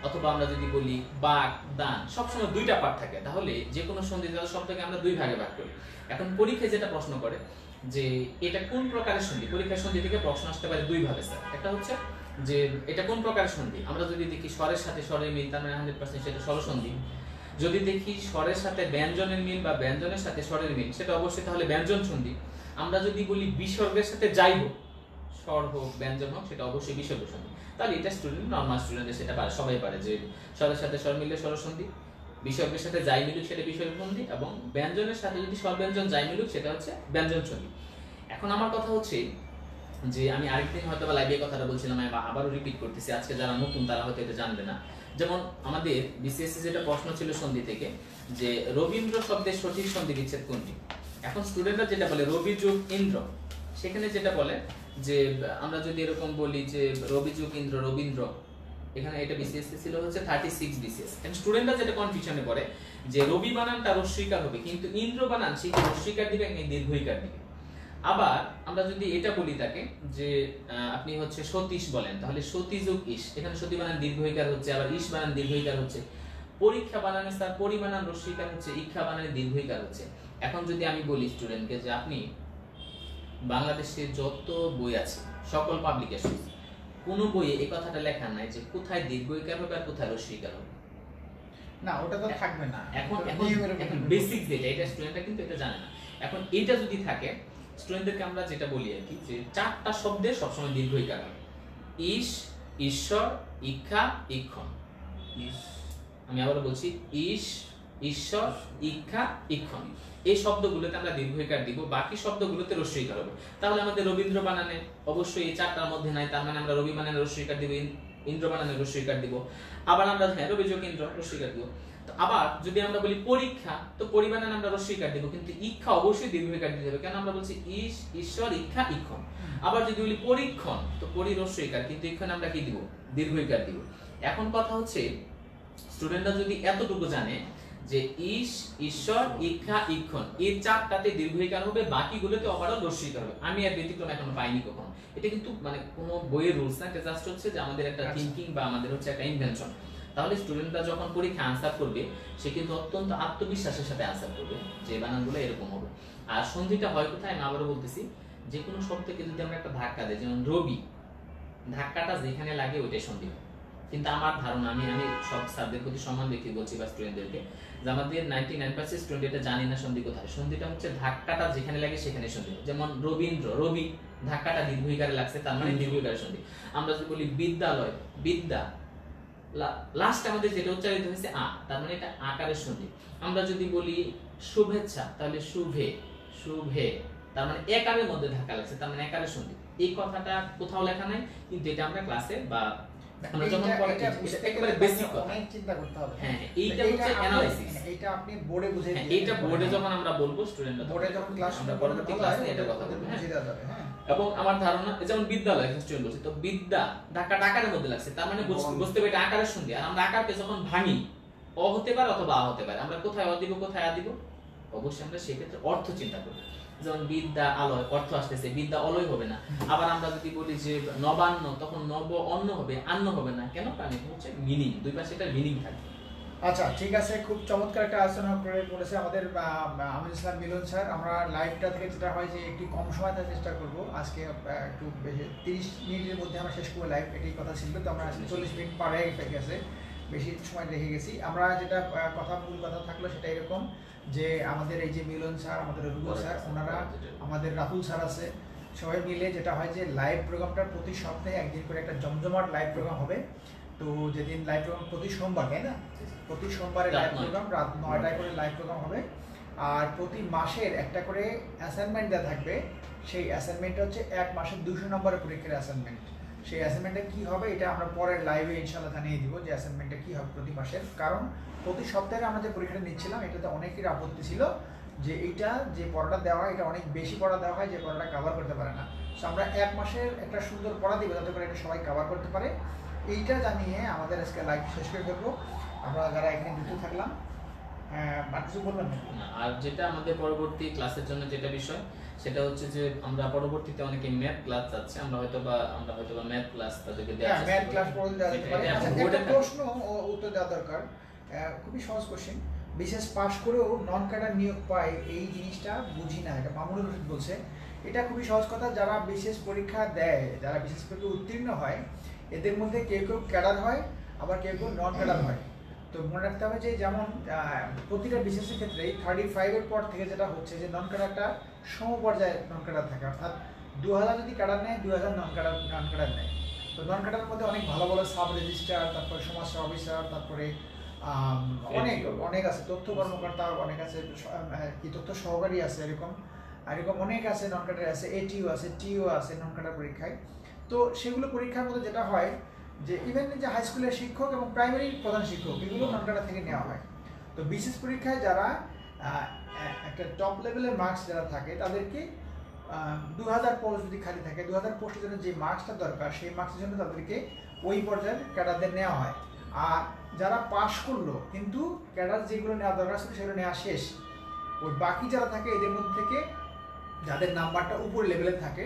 অথবা আমরা যদি বলি বাক, দান, সবসময় 2টা পার্ট থাকে। তাহলে যে কোনো সন্ধিজাত শব্দকে আমরা 2 ভাগে ভাগ করি। এখন পরীক্ষায় যেটা প্রশ্ন করে যে এটা কোন প্রকারের সন্ধি, পরীক্ষার সন্ধি থেকে প্রশ্ন আসতে পারে 2 ভাবে স্যার। একটা হচ্ছে যে এটা কোন প্রকারের সন্ধি, আমরা যদি দেখি স্বরের সাথে স্বরের মিল, তার মানে 100% সেটা স্বরসন্ধি। যদি দেখি স্বরের সাথে ব্যঞ্জনের মিল বা ব্যঞ্জনের সাথে স্বরের মিল, সেটা অবশ্যই তাহলে ব্যঞ্জন সন্ধি। আমরা যদি বলি বিসর্গের সাথে যাই হোক, স্বর হোক ব্যঞ্জন হোক, সেটা অবশ্যই বিসর্গ সন্ধি। তাহলে এটা স্টুডেন্ট, নরমাল স্টুডেন্টদের সেটা পারে, সবাই পারে যে স্বরের সাথে স্বর মিললে স্বরসন্ধি, বিসর্গের সাথে যাই মিলুক সেটা বিসর্গ সন্ধি, এবং ব্যঞ্জনের সাথে যদি স্বর ব্যঞ্জন যাই মিলুক সেটা হচ্ছে ব্যঞ্জন সন্ধি। এখন আমার কথা হচ্ছে যে আমি আরেকদিন হয়তো বা লাইভে কথাটা বলছিলাম, আমি আবারও রিপিট করতেছি, আজকে যারা নতুন তারা হয়তো এটা জানবে না। যেমন আমাদের বিসিএসসি যেটা প্রশ্ন ছিল সন্ধি থেকে, যে রবীন্দ্র শব্দের সঠিক সন্ধি বিচ্ছেদ কোনটি। এখন স্টুডেন্টরা যেটা বলে রবি যোগ ইন্দ্র, সেখানে যেটা বলে যে আমরা যদি এরকম বলি যে রবি যোগ ইন্দ্র রবীন্দ্র, এখানে এটা বিসিএসসি ছিল হচ্ছে 36 বিসিএস। এখন স্টুডেন্টরা যেটা কনফিউশনে পড়ে যে রবি বানানটা রস্বইকার হবে, কিন্তু ইন্দ্র বানান সেই রস্বইকার দিবে নাকি দীর্ঘইকার দিবে। আবার আমরা যদি এটা বলি তাকে যে আপনি হচ্ছে সতীশ বলেন, তাহলে সতী যোগ ইস, এখানে সতী বানান দীর্ঘইকার হচ্ছে, আবার ইস বানান দীর্ঘইকার হচ্ছে। পরীক্ষা বানানে স্যার পরিমাণান রস্বইকার হচ্ছে, ইক্ষা বানানে দীর্ঘইকার হচ্ছে। এখন যদি আমি বলি স্টুডেন্টকে যে আপনি বাংলাদেশের যত বই আছে সকল পাবলিকেশন, কোন বইয়ে এই কথাটা লেখা নাই যে কোথায় দীর্ঘইকার হবে আর কোথায় রস্বইকার হবে, না ওটা তো থাকবে না। এখন বেসিক যেটা, এটা স্টুডেন্টরা কিন্তু এটা জানে না। এখন এটা যদি থাকে, স্টুডেন্টদেরকে আমরা যেটা বলি আর কি, যে 4টা শব্দের সবসময় দীর্ঘইকার হয়, ইস, ঈশ্বর, ইক্ষা, ইক্ষণ। আমি আবারও বলছি, ইস, ঈশ্বর, ইক্ষা, ইক্ষণ, এই শব্দগুলোতে আমরা দীর্ঘইকার দিব, বাকি শব্দগুলোতে রস্বইকার হবে। তাহলে আমাদের রবীন্দ্র বানানে অবশ্যই এই 4টার মধ্যে নাই, তার মানে আমরা রবি বানানে রস্বইকার দিব, ইন্দ্র বানানে রস্বইকার দিব। আবার আমরা রবি যোগ ইন্দ্র রস্বইকার দিব। তো আবার যদি আমরা বলি পরীক্ষা, তো পরিবানানে আমরা রস্বইকার দিব, কিন্তু ইক্ষা অবশ্যই দীর্ঘইকার দিতে হবে, কেন আমরা বলছি ইস, ঈশ্বর, ইক্ষা, ইক্ষণ। আবার যদি বলি পরীক্ষণ, তো পরি রস্বইকার, কিন্তু ইক্ষণ আমরা কি দিব, দীর্ঘইকার দিব। এখন কথা হচ্ছে স্টুডেন্টরা যদি এতটুকু জানে যে ইস, ঈশ্বর, ইক্ষা, ইক্ষণ এই 4টাতে দীর্ঘইকার হবে, বাকিগুলোতে ওভারঅল রস্বইকার হবে। আমি এর ব্যতিক্রম এখনো পাইনি কখনো। এটা কিন্তু মানে কোনো বইয়ের রুলস না, এটা জাস্ট হচ্ছে যে আমাদের একটা থিংকিং বা আমাদের হচ্ছে একটা ইনভেনশন। তাহলে স্টুডেন্টরা যখন পরীক্ষা আনসার করবে, সে কিন্তু অত্যন্ত আত্মবিশ্বাসের সাথে আনসার করবে যে বানানগুলো এরকম হবে। আর সন্ধিটা হয় কোথায়, আমি আবারও বলতেছি, যে কোনো শব্দকে যদি আমরা একটা ধাক্কা দিই, যেমন রবি, ধাক্কাটা যেখানে লাগে ওইটাই সন্ধি হয়। কিন্তু আমার ধারণা, আমি সব স্যারদের প্রতি সম্মান রেখে বলছি বা স্টুডেন্টদেরকে, যে আমাদের 99% স্টুডেন্ট এটা জানি না সন্ধি কোথায়। সন্ধিটা হচ্ছে ধাক্কাটা যেখানে লাগে সেখানে সন্ধি। যেমন রবীন্দ্র, রবি, ধাক্কাটা দীর্ঘইকারে লাগছে, তার মানে দীর্ঘইকারে সন্ধি। আমরা যদি বলি বিদ্যালয়, বিদ্যা, লাস্ট আমাদের যেটা উচ্চারিত হয়েছে আ, তার মানে এটা আকারের সন্ধি। আমরা যদি বলি শুভেচ্ছা, তাহলে শুভে, শুভে, তার মানে একারের মধ্যে ধাক্কা লাগছে, তার মানে একারের সন্ধি। এই কথাটা কোথাও লেখা নাই, কিন্তু এটা আমরা ক্লাসে বা আমরা যখন পড়াই একেবারে বেসিক কথা, অনেক চিন্তা করতে হবে। হ্যাঁ এইটা হচ্ছে অ্যানালাইসিস। এটা আপনি বোর্ডে বুঝিয়ে হ্যাঁ দিলে, এইটা বোর্ডে যখন আমরা বলবো স্টুডেন্টরা, বোর্ডে যখন ক্লাস আমরা পরবর্তী ক্লাসে এটা কথা বলবো। হ্যাঁ বুঝিয়ে দেওয়া যাবে। হ্যাঁ এবং আমার ধারণা যেমন বিদ্যালয় স্টুডেন্ট বলছি, তো বিদ্যা ঢাকা আকারের মধ্যে লাগছে, তার মানে বুঝতে হবে এটা আকারের সন্ধি। আর আমরা আকারকে যখন ভাঙি, অ হতে পারে অথবা আ হতে পারে, আমরা কোথায় অ দিব কোথায় আ দিব, অবশ্যই আমরা সেক্ষেত্রে অর্থ চিন্তা করব। যেমন বিদ্যা আলয়, অর্থ আসতেছে, বিদ্যা অলয় হবে না। আবার আমরা যদি বলি যে নবান্ন, তখন নব অন্ন হবে, আন্ন হবে না। কেন? কারণ এটা হচ্ছে মিনিং, দুই পাশে একটা মিনিং থাকে। আচ্ছা ঠিক আছে, খুব চমৎকার একটা আলোচনা করেছে আমাদের আমিনুল ইসলাম মিলন স্যার। আমরা লাইভটা থেকে যেটা হয় যে একটু কম সময় থাকার চেষ্টা করব আজকে, একটু 30 মিনিটের মধ্যে আমরা শেষ করবো লাইভ, এটাই কথা ছিল। তো আমরা আজকে 40 মিনিট পার হয়ে গেছে, বেশি সময় রেখে গেছি। আমরা যেটা মূল কথা থাকলো সেটা এরকম যে আমাদের এই যে মিলন স্যার, আমাদের রবিউল স্যার, ওনারা, আমাদের রাতুল স্যার আছে, সবাই মিলে যেটা হয় যে লাইভ প্রোগ্রামটা প্রতি সপ্তাহে একদিন করে একটা জমজমাট লাইভ প্রোগ্রাম হবে। তো যেদিন লাইভ প্রোগ্রাম প্রতি সোমবার, তাই না, প্রতি সোমবারে লাইভ প্রোগ্রাম রাত 9টায় করে লাইভ প্রোগ্রাম হবে। আর প্রতি মাসের একটা করে অ্যাসাইনমেন্ট দেওয়া থাকবে। সেই অ্যাসাইনমেন্টটা হচ্ছে এক মাসের 200 নম্বরের পরীক্ষার অ্যাসাইনমেন্ট। সেই অ্যাসাইনমেন্টটা কী হবে এটা আমরা পরের লাইভে ইনশাল্লাহ জানিয়ে দিব যে অ্যাসাইনমেন্টটা কী হবে প্রতি মাসের। কারণ প্রতি সপ্তাহে আমরা যে পরীক্ষাটা নিচ্ছিলাম এটাতে অনেকের আপত্তি ছিল যে এইটা যে পড়াটা দেওয়া হয় এটা অনেক বেশি পড়া দেওয়া হয়, যে পড়াটা কভার করতে পারে না। সো আমরা এক মাসের একটা সুন্দর পড়া দিব যাতে করে এটা সবাই কভার করতে পারে। এইটা জানিয়ে আমাদের আজকে লাইভ শেষ করে ফেলবো। আমরা যারা এখানে যুক্ত থাকলাম, আর কিছু বলবেন না? আর যেটা আমাদের পরবর্তী ক্লাসের জন্য যেটা বিষয়, সেটা হচ্ছে যে আমরা পরবর্তীতে অনেকে ম্যাথ ক্লাস যাচ্ছে, আমরা হয়তোবা ম্যাথ ক্লাস তাদেরকে দেওয়া হ্যাঁ, ম্যাথ ক্লাস পড়ে দেওয়া যেতে পারে। আচ্ছা, একটা প্রশ্ন উত্তর দেওয়া দরকার, খুবই সহজ কোশ্চেন। বিশেষ পাশ করেও নন ক্যাডার নিয়োগ পায়, এই জিনিসটা বুঝি না, এটা মামুনুর রশিদ বলছে। এটা খুবই সহজ কথা। যারা বিশেষ পরীক্ষা দেয়, যারা বিশেষ পরীক্ষা উত্তীর্ণ হয়, এদের মধ্যে কেউ কেউ ক্যাডার হয়, আবার কেউ কেউ নন ক্যাডার হয়। তো মনে রাখতে হবে যে যেমন প্রতিটা বিশেষের ক্ষেত্রে 35-এর পর থেকে যেটা হচ্ছে যে নন ক্যাডারটা সমপর্যায়ে নন ক্যাডার থাকে, অর্থাৎ 2000 যদি ক্যাডার নেয় 2000 নন ক্যাডার নেয়। তো নন ক্যাডারের মধ্যে অনেক ভালো ভালো সাব রেজিস্ট্রার, তারপরে সমাজসেবা অফিসার, তারপরে অনেক আছে, তথ্য কর্মকর্তা অনেক আছে, কি তথ্য সহকারী আছে, এরকম অনেক আছে নন ক্যাডার আছে, এটিও আছে, টিও আছে নন ক্যাডার পরীক্ষায়। তো সেগুলো পরীক্ষার মধ্যে যেটা হয় যে ইভেন যে হাই স্কুলের শিক্ষক এবং প্রাইমারি প্রধান শিক্ষক এগুলো নন ক্যাডার থেকে নেওয়া হয়। তো বিশেষ পরীক্ষায় যারা একটা টপ লেভেলের মার্কস যারা থাকে তাদেরকে 2000 পোস্ট যদি খালি থাকে, 2000 পোস্টের জন্য যে মার্কসটা দরকার সেই মার্কসের জন্য তাদেরকে ওই পর্যায়ের ক্যাডারদের নেওয়া হয়। আর যারা পাশ করলো কিন্তু ক্যাডার যেগুলো নেওয়া দরকার ছিল সেগুলো নেওয়া শেষ, ওই বাকি যারা থাকে এদের মধ্যে থেকে যাদের নাম্বারটা উপর লেভেলে থাকে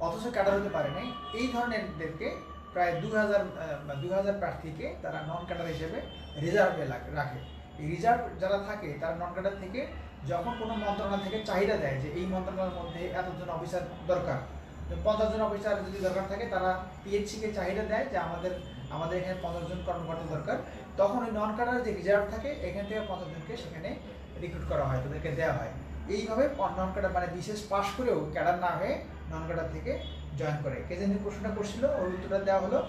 অথচ ক্যাডার হতে পারে নাই, এই ধরনেরদেরকে প্রায় 2000 প্রার্থীকে তারা নন ক্যাডার হিসেবে রিজার্ভে রাখে। এই রিজার্ভ যারা থাকে তারা নন ক্যাডার থেকে যখন কোনো মন্ত্রণালয় থেকে চাহিদা দেয় যে এই মন্ত্রণালয়ের মধ্যে এতজন অফিসার দরকার, 50 জন অফিসার যদি দরকার থাকে, তারা পিএইচসিকে চাহিদা দেয় যে আমাদের এখানে 50 জন কর্মকর্তা দরকার, তখন ওই নন ক্যাডার যে রিজার্ভ থাকে এখান থেকে 50 জনকে সেখানে রিক্রুট করা হয়, তাদেরকে দেওয়া হয়। এইভাবে নন ক্যাডার মানে বিশেষ পাশ করেও ক্যাডার না হয়ে নন ক্যাডার থেকে জয়েন করে। কে জানি প্রশ্নটা করছিল, ওর উত্তরটা দেওয়া হলো।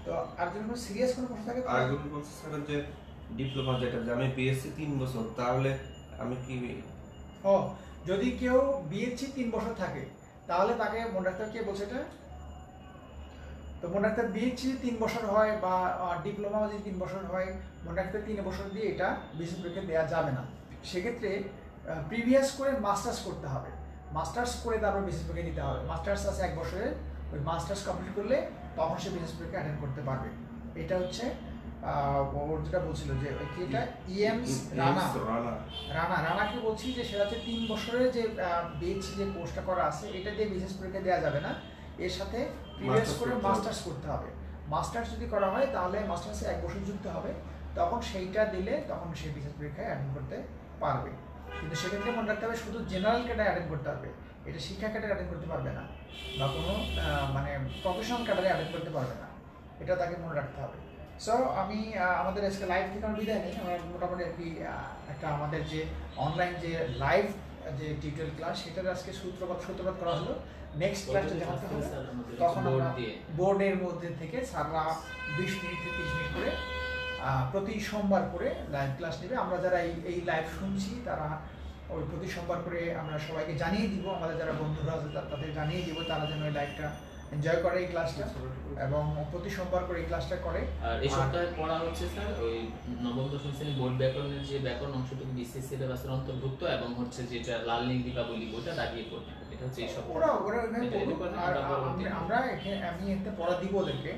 তো আর যদি কোনো সিরিয়াস কোনো প্রশ্ন থাকে, আর যদি বলতে স্যার যে ডিপ্লোমা যেটা যে আমি বিএসসি 3 বছর, তাহলে আমি কি যদি কেউ বিএসসি 3 বছর থাকে তাহলে তাকে মনে রাখতে হবে, কে বলছে এটা, তো মনে রাখতে বিএসসি 3 বছর হয় বা ডিপ্লোমা যদি 3 বছর হয়, মনে রাখতে 3 বছর দিয়ে এটা বিশেষ পরীক্ষা দেওয়া যাবে না। সেক্ষেত্রে প্রিভিয়াস করে মাস্টার্স করতে হবে, মাস্টার্স করে তারপর বিশেষ পরীক্ষা দিতে হবে। মাস্টার্স আছে 1 বছরের, ওই মাস্টার্স কমপ্লিট করলে তখন সে বিশেষ পরীক্ষা অ্যাটেন্ড করতে পারবে। এটা হচ্ছে ওর যেটা বলছিল যে এটা ইএমস রানাকে বলছি যে সেটা হচ্ছে 3 বছরের যে বিএসসি যে কোর্সটা করা আছে এটা দিয়ে বিশেষ পরীক্ষা দেওয়া যাবে না, এর সাথে প্রিভিয়াস করে মাস্টার্স করতে হবে। মাস্টার্স যদি করা হয় তাহলে মাস্টার্সে 1 বছর যুক্ত হবে, তখন সেইটা দিলে তখন সে বিশেষ পরীক্ষায় অ্যাটেন্ড করতে পারবে। কিন্তু সেক্ষেত্রে মনে রাখতে হবে শুধু জেনারেল ক্যাডারে অ্যাটেন্ড করতে পারবে, এটা শিক্ষা ক্যাডারে অ্যাটেন্ড করতে পারবে না, বা কোনো মানে প্রফেশনাল ক্যাডারে অ্যাটেন্ড করতে পারবে না, এটা তাকে মনে রাখতে হবে। সো আমি আমাদের আজকে লাইভ থেকে আমরা বিদায় নিই। আমরা মোটামুটি আর কি একটা আমাদের যে অনলাইন যে লাইভ যে টিউটোরিয়াল ক্লাস সেটার আজকে সূত্রপাত করা হলো। নেক্সট ক্লাসটা যখন হবে তখন আমরা বোর্ডের মধ্যে থেকে সারা 20 মিনিট থেকে 30 মিনিট করে প্রতি সোমবার করে লাইভ ক্লাস নেবে। আমরা যারা এই লাইভ শুনছি তারা ওই প্রতি সোমবার করে আমরা সবাইকে জানিয়ে দিব, আমাদের যারা বন্ধুরা আছে তাদের জানিয়ে দিব তারা যেন ওই লাইভটা এনজয় করে এই ক্লাসটা, এবং প্রতি সোমবার করে এই ক্লাসটা করে। আর এই সপ্তাহে পড়া হচ্ছে স্যার ওই নবম দশম শ্রেণী বোর্ড ব্যাকরণের যে ব্যাকরণ অংশটুকু বিসিএস সিলেবাসের অন্তর্ভুক্ত, এবং হচ্ছে যেটা লার্নিং দীপাবলি বইটা দাগিয়ে পড়তে হবে। এটা হচ্ছে এই সপ্তাহে ওরা ওখানে পড়ুক, আর আমরা আমি এতে পড়া দিব ওদেরকে,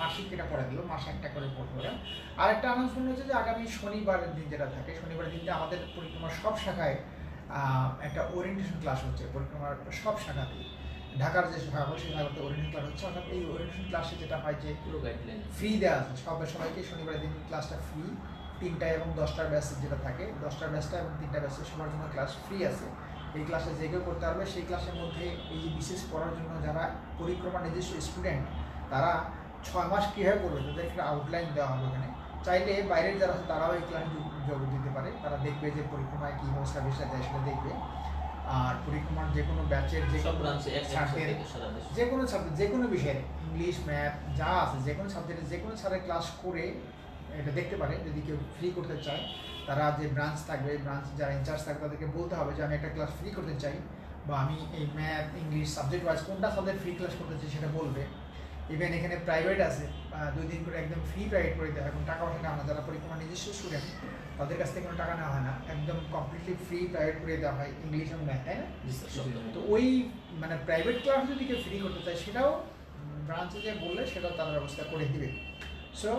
মাসিক এটা পড়া দিব, মাসে একটা করে পড়বো ওরা। আর একটা আনাউন্সমেন্ট হচ্ছে যে আগামী শনিবারের দিন যেটা থাকে, শনিবারের দিনটা আমাদের পরিক্রমার সব শাখায় একটা ওরিয়েন্টেশন ক্লাস হচ্ছে, পরিক্রমার সব শাখাতেই। ঢাকার যে শাখা সেই শাখাতে ওরিয়েন্টেশন ক্লাস হচ্ছে। অর্থাৎ এই ওরিয়েন্টেশন ক্লাসে যেটা হয় যে পুরো গাইডলাইন ফ্রি দেওয়া আছে সবাইকে, শনিবারের দিন ক্লাসটা ফ্রি। 3টা এবং 10টার ব্যাচ যেটা থাকে, 10টার ব্যাচটা এবং 3টা ব্যাচে সবার জন্য ক্লাস ফ্রি আছে। এই ক্লাসে যে কেউ করতে পারবে। সেই ক্লাসের মধ্যে এই যে বিশেষ পড়ার জন্য যারা পরিক্রমা নিজস্ব স্টুডেন্ট, তারা 6 মাস কীভাবে করবে তাদের একটা আউটলাইন দেওয়া হবে ওখানে। চাইলে বাইরের যারা আছে তারাও এই ক্লাসে যোগ দিতে পারে, তারা দেখবে যে পরিক্রমায় কীভাবে সার্ভিসটা দেয় সেটা দেখবে। আর পরিক্রমার যে কোনো ব্যাচের যে সব ব্রাঞ্চে যে কোনো সাবজেক্ট, যে কোনো বিষয়ে, ইংলিশ ম্যাথ যা আছে, যে কোনো সাবজেক্টে যে কোনো স্যারের ক্লাস করে এটা দেখতে পারে। যদি কেউ ফ্রি করতে চায়, তারা যে ব্রাঞ্চ থাকবে, ব্রাঞ্চ যারা ইনচার্জ থাকবে তাদেরকে বলতে হবে যে আমি একটা ক্লাস ফ্রি করতে চাই, বা আমি এই ম্যাথ ইংলিশ সাবজেক্ট ওয়াইজ কোনটা সাবজেক্ট ফ্রি ক্লাস করতে চাই সেটা বলবে। ইভেন এখানে প্রাইভেট আছে, 2 দিন করে একদম ফ্রি প্রাইভেট করে দেওয়া হয়, কোনো টাকা পয়সা নেওয়া হয় না। যারা পরিক্রমা নিজস্ব স্টুডেন্ট তাদের কাছ থেকে কোনো টাকা নেওয়া হয় না, একদম কমপ্লিটলি ফ্রি প্রাইভেট করে দেওয়া হয় ইংলিশ এবং ম্যাথ, তাই না? তো ওই মানে প্রাইভেট ক্লাস যদি কেউ ফ্রি করতে চায় সেটাও ব্রাঞ্চে যে বললে সেটাও তারা ব্যবস্থা করে দিবে। সো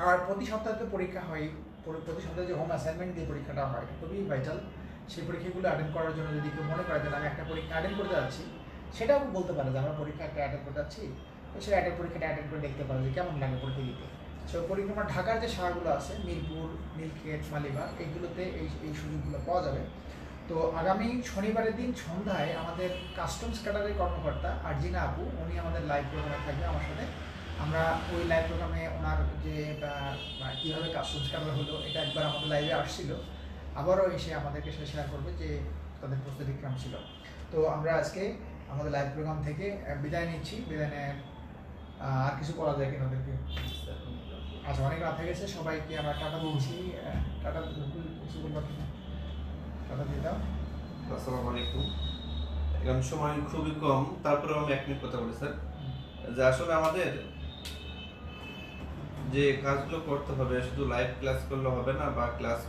আর প্রতি সপ্তাহে তো পরীক্ষা হয়, প্রতি সপ্তাহে যে হোম অ্যাসাইনমেন্ট দিয়ে পরীক্ষাটা হয়, খুবই ভাইটাল। সেই পরীক্ষাগুলো অ্যাটেন্ড করার জন্য যদি কেউ মনে করে যে আমি একটা পরীক্ষা অ্যাটেন্ড করতে যাচ্ছি, সেটাও বলতে পারে যে আমরা পরীক্ষা একটা অ্যাটেন্ড করতে যাচ্ছি, তো সেই পরীক্ষাটা অ্যাটেন্ড করে দেখতে পারে যে কেমন লাগে পরীক্ষা দিতে। সো পরিক্রমা ঢাকার যে শাখাগুলো আছে, মিরপুর, নীলক্ষেত, মালিবাগ, এইগুলোতে এই সুযোগগুলো পাওয়া যাবে। তো আগামী শনিবারের দিন সন্ধ্যায় আমাদের কাস্টমস ক্যাডারের কর্মকর্তা আরজিনা আপু, উনি আমাদের লাইভ প্রোগ্রামে থাকবে আমার সাথে। আমরা ওই লাইভ প্রোগ্রামে ওনার যে কীভাবে কাস্টমস ক্যাডার হলো এটা একবার আমাদের লাইভে আসছিল, আবারও এসে আমাদেরকে সে শেয়ার করবে যে তাদের প্রস্তুতি কেমন ছিল। তো আমরা আজকে আমাদের লাইভ প্রোগ্রাম থেকে বিদায় নিচ্ছি। বিদায় নেয় আর কিছু বলা যায় কিনা ওদেরকে? আচ্ছা, অনেক রাত হয়ে গেছে, সবাইকে আমরা টাটা বলছি। টাটা কিছু বলবার কিনা? টাটা দিয়ে দাও। আসসালামু আলাইকুম। এখন সময় খুবই কম, তারপরে আমি 1 মিনিট কথা বলি স্যার। যে আসলে আমাদের যে কাজগুলো করতে হবে, শুধু লাইভ ক্লাস করলে হবে না, বা ক্লাস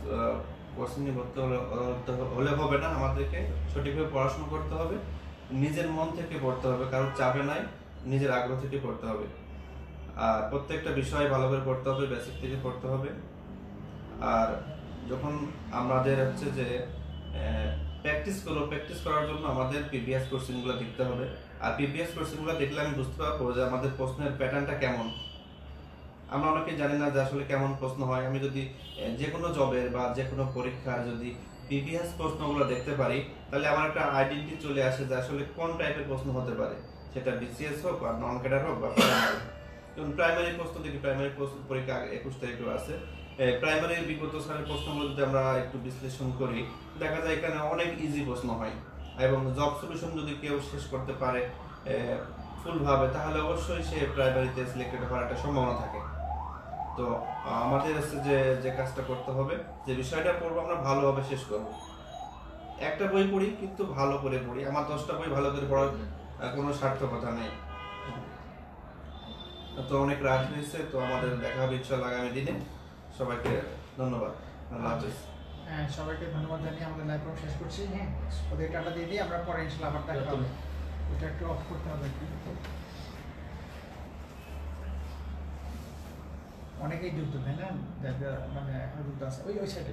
কোচিং এ ভর্তি হলে হবে না। আমাদেরকে সঠিকভাবে পড়াশোনা করতে হবে, নিজের মন থেকে পড়তে হবে, কারোর চাপে নাই, নিজের আগ্রহ থেকে পড়তে হবে। আর প্রত্যেকটা বিষয় ভালো করে পড়তে হবে, বেসিক থেকে পড়তে হবে। আর যখন আমাদের হচ্ছে যে প্র্যাকটিস করার জন্য আমাদের প্রিভিয়াস কোশ্চেনগুলো দেখতে হবে। আর প্রিভিয়াস কোশ্চেনগুলো দেখলে আমি বুঝতে পারবো যে আমাদের প্রশ্নের প্যাটার্নটা কেমন। আমরা অনেকে জানি না যে আসলে কেমন প্রশ্ন হয়। আমি যদি যে কোনো জবের বা যে কোনো পরীক্ষার যদি প্রিভিয়াস প্রশ্নগুলো দেখতে পারি, তাহলে আমার একটা আইডেন্টিটি চলে আসে যে আসলে কোন টাইপের প্রশ্ন হতে পারে, সেটা বিসিএস হোক বা নন ক্যাডার হোক বা প্রাইমারি। যেমন প্রাইমারি প্রশ্ন দেখি, প্রাইমারি পরীক্ষা 21 তারিখেও আছে। প্রাইমারির বিগত সালের প্রশ্নগুলো যদি আমরা একটু বিশ্লেষণ করি, দেখা যায় এখানে অনেক ইজি প্রশ্ন হয়। এবং জব সলিউশন যদি কেউ শেষ করতে পারে ফুলভাবে, তাহলে অবশ্যই সে প্রাইমারিতে সিলেক্টেড হওয়ার একটা সম্ভাবনা থাকে। তো আমাদের যে কাজটা করতে হবে, যে বিষয়টা পড়বো আমরা ভালোভাবে শেষ করব। একটা বই পড়ি কিন্তু ভালো করে পড়ি। আমার 10টা বই ভালো করে পড়ার কোনো সার্থকতা নেই। তো অনেক রাত হয়েছে, তো আমাদের দেখা হবে ইনশাআল্লাহ আগামী দিনে। সবাইকে ধন্যবাদ। আল্লাহ হাফেজ। হ্যাঁ, সবাইকে ধন্যবাদ জানিয়ে আমাদের লাইভ প্রোগ্রাম শেষ করছি। হ্যাঁ, ওদের টাটা দিয়ে দিই, আমরা পরে ইনশাআল্লাহ আবার দেখা হবে। এটা একটু অফ করতে হবে। অনেকেই যুক্ত, তাই না? মানে এখনো যুক্ত আছে। ওই সাইডে